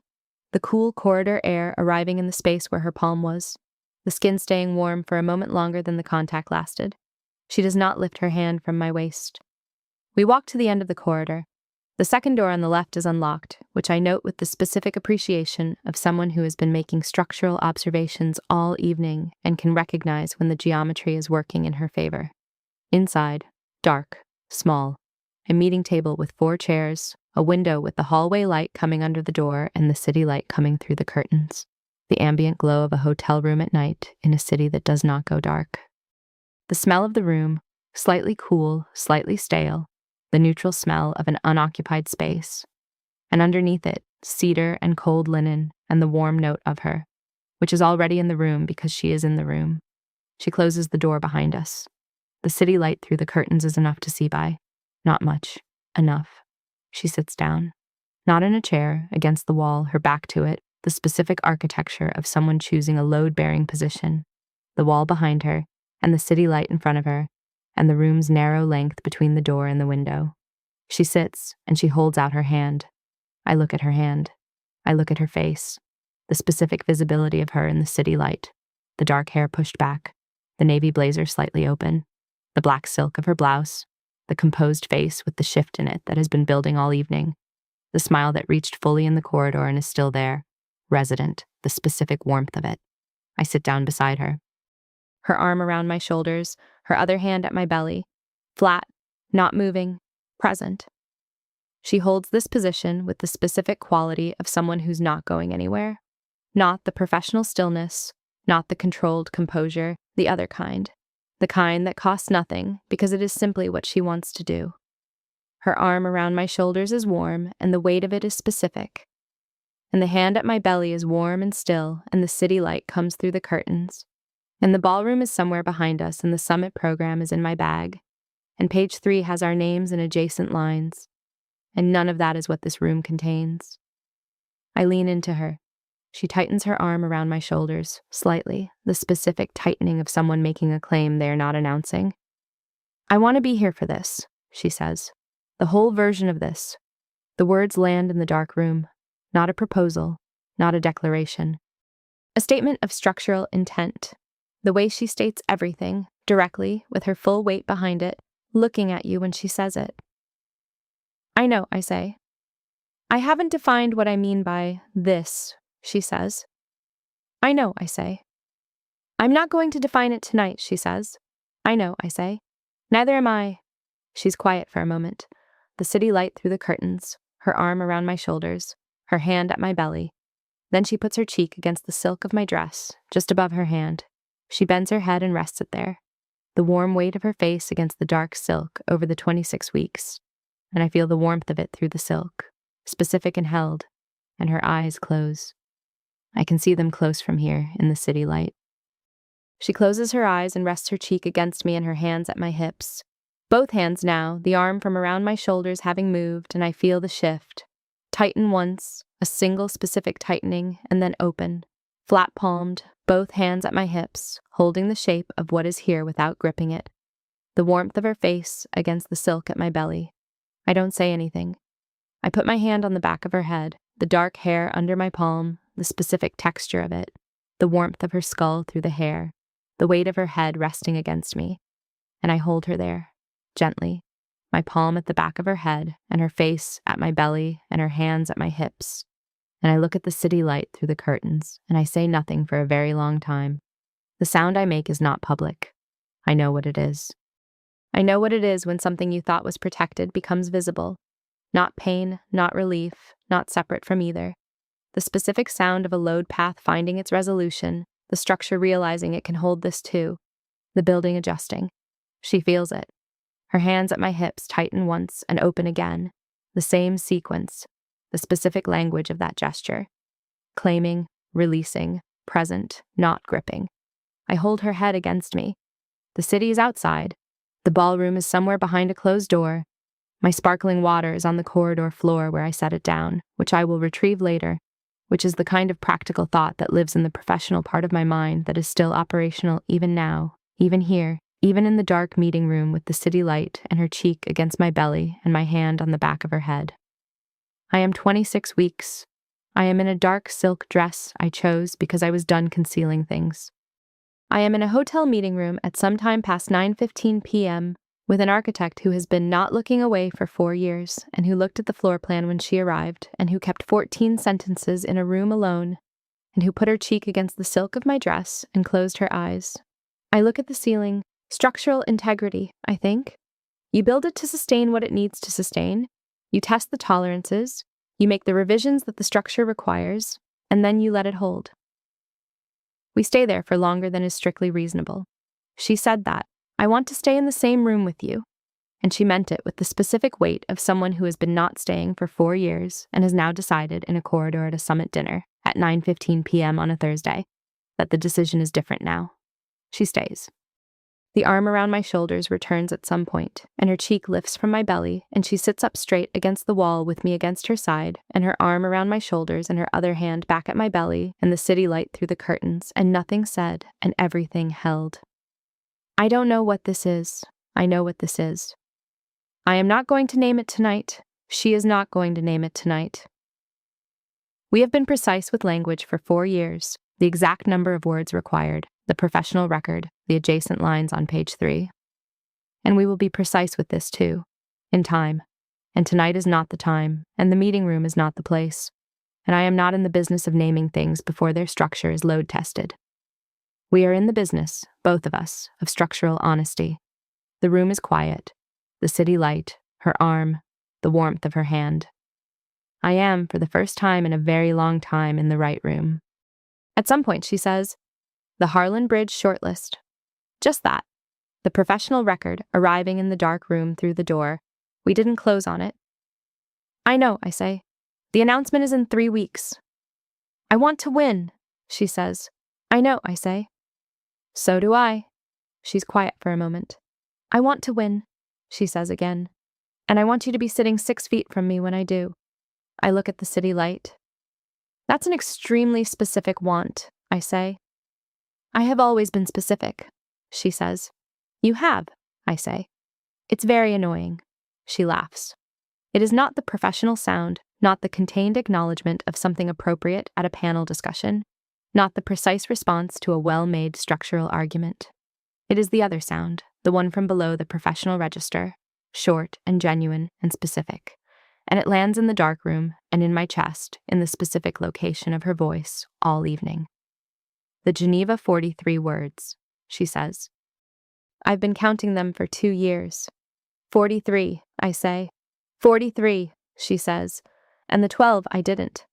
The cool corridor air arriving in the space where her palm was. The skin staying warm for a moment longer than the contact lasted. She does not lift her hand from my waist. We walk to the end of the corridor. The second door on the left is unlocked, which I note with the specific appreciation of someone who has been making structural observations all evening and can recognize when the geometry is working in her favor. Inside, dark, small, a meeting table with 4 chairs, a window with the hallway light coming under the door and the city light coming through the curtains. The ambient glow of a hotel room at night in a city that does not go dark. The smell of the room, slightly cool, slightly stale, the neutral smell of an unoccupied space, and underneath it, cedar and cold linen and the warm note of her, which is already in the room because she is in the room. She closes the door behind us. The city light through the curtains is enough to see by. Not much. Enough. She sits down. Not in a chair, against the wall, her back to it, the specific architecture of someone choosing a load-bearing position, the wall behind her, and the city light in front of her, and the room's narrow length between the door and the window. She sits, and she holds out her hand. I look at her hand. I look at her face, the specific visibility of her in the city light, the dark hair pushed back, the navy blazer slightly open, the black silk of her blouse, the composed face with the shift in it that has been building all evening, the smile that reached fully in the corridor and is still there, resident, the specific warmth of it. I sit down beside her. Her arm around my shoulders, her other hand at my belly, flat, not moving, present. She holds this position with the specific quality of someone who's not going anywhere. Not the professional stillness, not the controlled composure, the other kind. The kind that costs nothing because it is simply what she wants to do. Her arm around my shoulders is warm and the weight of it is specific. And the hand at my belly is warm and still, and the city light comes through the curtains. And the ballroom is somewhere behind us, and the summit program is in my bag. And page 3 has our names in adjacent lines. And none of that is what this room contains. I lean into her. She tightens her arm around my shoulders, slightly, the specific tightening of someone making a claim they are not announcing. "I want to be here for this," she says. "The whole version of this." The words land in the dark room. Not a proposal, not a declaration. A statement of structural intent. The way she states everything, directly, with her full weight behind it, looking at you when she says it. "I know," I say. "I haven't defined what I mean by this," she says. "I know," I say. I'm not going to define it tonight, she says. I know, I say. Neither am I. She's quiet for a moment. The city light through the curtains, her arm around my shoulders, her hand at my belly. Then she puts her cheek against the silk of my dress, just above her hand. She bends her head and rests it there, the warm weight of her face against the dark silk over the 26 weeks, and I feel the warmth of it through the silk, specific and held, and her eyes close. I can see them close from here in the city light. She closes her eyes and rests her cheek against me and her hands at my hips. Both hands now, the arm from around my shoulders having moved, and I feel the shift. Tighten once, a single specific tightening, and then open. Flat-palmed, both hands at my hips, holding the shape of what is here without gripping it. The warmth of her face against the silk at my belly. I don't say anything. I put my hand on the back of her head, the dark hair under my palm, the specific texture of it, the warmth of her skull through the hair, the weight of her head resting against me, and I hold her there, gently, my palm at the back of her head, and her face at my belly, and her hands at my hips, and I look at the city light through the curtains, and I say nothing for a very long time. The sound I make is not public. I know what it is. I know what it is when something you thought was protected becomes visible. Not pain, not relief, not separate from either. The specific sound of a load path finding its resolution, the structure realizing it can hold this too, the building adjusting. She feels it. Her hands at my hips tighten once and open again, the same sequence, the specific language of that gesture. Claiming, releasing, present, not gripping. I hold her head against me. The city is outside. The ballroom is somewhere behind a closed door. My sparkling water is on the corridor floor where I set it down, which I will retrieve later, which is the kind of practical thought that lives in the professional part of my mind that is still operational even now, even here, even in the dark meeting room with the city light and her cheek against my belly and my hand on the back of her head. I am 26 weeks. I am in a dark silk dress I chose because I was done concealing things. I am in a hotel meeting room at some time past 9:15 p.m. with an architect who has been not looking away for 4 years and who looked at the floor plan when she arrived and who kept 14 sentences in a room alone and who put her cheek against the silk of my dress and closed her eyes. I look at the ceiling. Structural integrity, I think. You build it to sustain what it needs to sustain. You test the tolerances. You make the revisions that the structure requires, and then you let it hold. We stay there for longer than is strictly reasonable. She said that. I want to stay in the same room with you. And she meant it with the specific weight of someone who has been not staying for 4 years and has now decided in a corridor at a summit dinner at 9:15 p.m. on a Thursday that the decision is different now. She stays. The arm around my shoulders returns at some point, and her cheek lifts from my belly, and she sits up straight against the wall with me against her side, and her arm around my shoulders and her other hand back at my belly, and the city light through the curtains, and nothing said, and everything held. I don't know what this is. I know what this is. I am not going to name it tonight. She is not going to name it tonight. We have been precise with language for 4 years, the exact number of words required, the professional record, the adjacent lines on page 3. And we will be precise with this too, in time. And tonight is not the time, and the meeting room is not the place. And I am not in the business of naming things before their structure is load tested. We are in the business, both of us, of structural honesty. The room is quiet, the city light, her arm, the warmth of her hand. I am, for the first time in a very long time, in the right room. At some point, she says, the Harlan Bridge shortlist. Just that. The professional record arriving in the dark room through the door. We didn't close on it. I know, I say. The announcement is in 3 weeks. I want to win, she says. I know, I say. So do I. She's quiet for a moment. I want to win, she says again. And I want you to be sitting 6 feet from me when I do. I look at the city light. That's an extremely specific want, I say. I have always been specific, she says. You have, I say. It's very annoying, she laughs. It is not the professional sound, not the contained acknowledgement of something appropriate at a panel discussion, not the precise response to a well-made structural argument. It is the other sound, the one from below the professional register, short and genuine and specific, and it lands in the darkroom and in my chest in the specific location of her voice all evening. The Geneva 43 words, she says. I've been counting them for 2 years. 43, I say. 43, she says, and the 12 I didn't.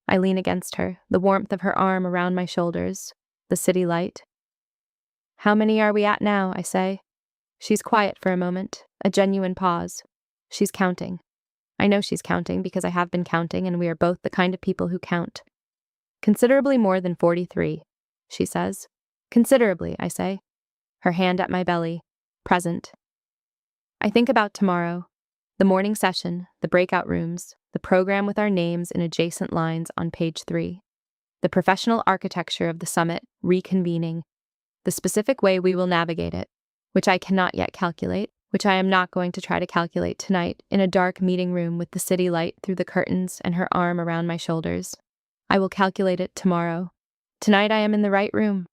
I lean against her, the warmth of her arm around my shoulders, the city light. How many are we at now, I say. She's quiet for a moment, a genuine pause. She's counting. I know she's counting because I have been counting, and we are both the kind of people who count. Considerably more than 43, she says. Considerably, I say. Her hand at my belly, present. I think about tomorrow, the morning session, the breakout rooms, the program with our names in adjacent lines on page 3, the professional architecture of the summit reconvening, the specific way we will navigate it, which I cannot yet calculate, which I am not going to try to calculate tonight in a dark meeting room with the city light through the curtains and her arm around my shoulders. I will calculate it tomorrow. Tonight I am in the right room.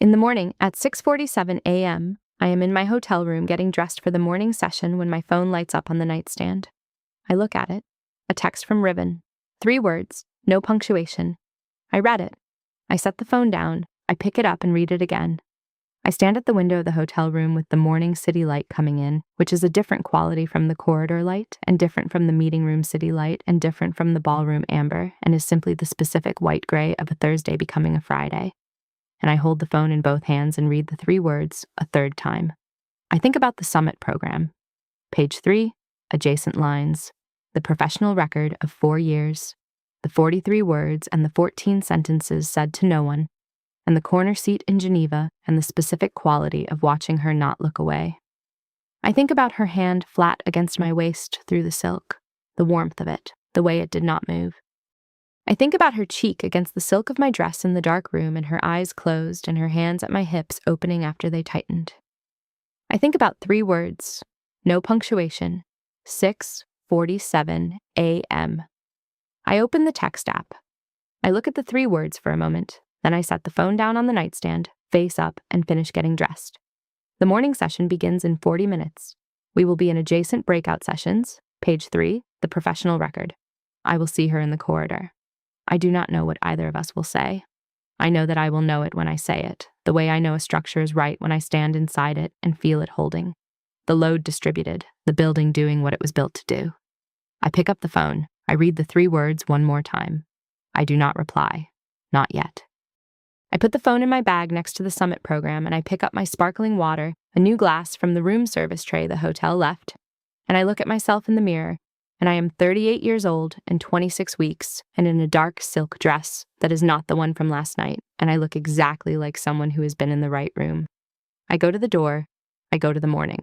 In the morning, at 6:47 a.m., I am in my hotel room getting dressed for the morning session when my phone lights up on the nightstand. I look at it. A text from Ribbon. 3 words, no punctuation. I read it. I set the phone down. I pick it up and read it again. I stand at the window of the hotel room with the morning city light coming in, which is a different quality from the corridor light, and different from the meeting room city light, and different from the ballroom amber, and is simply the specific white-gray of a Thursday becoming a Friday. And I hold the phone in both hands and read the 3 words a third time. I think about the summit program. Page 3, adjacent lines, the professional record of 4 years, the 43 words and the 14 sentences said to no one, and the corner seat in Geneva and the specific quality of watching her not look away. I think about her hand flat against my waist through the silk, the warmth of it, the way it did not move. I think about her cheek against the silk of my dress in the dark room and her eyes closed and her hands at my hips opening after they tightened. I think about 3 words, no punctuation, 6:47 a.m. I open the text app. I look at the 3 words for a moment, then I set the phone down on the nightstand, face up, and finish getting dressed. The morning session begins in 40 minutes. We will be in adjacent breakout sessions, page 3, the professional record. I will see her in the corridor. I do not know what either of us will say. I know that I will know it when I say it, the way I know a structure is right when I stand inside it and feel it holding. The load distributed, the building doing what it was built to do. I pick up the phone. I read the 3 words one more time. I do not reply. Not yet. I put the phone in my bag next to the summit program and I pick up my sparkling water, a new glass from the room service tray the hotel left, and I look at myself in the mirror, and I am 38 years old and 26 weeks and in a dark silk dress that is not the one from last night, and I look exactly like someone who has been in the right room. I go to the door. I go to the morning.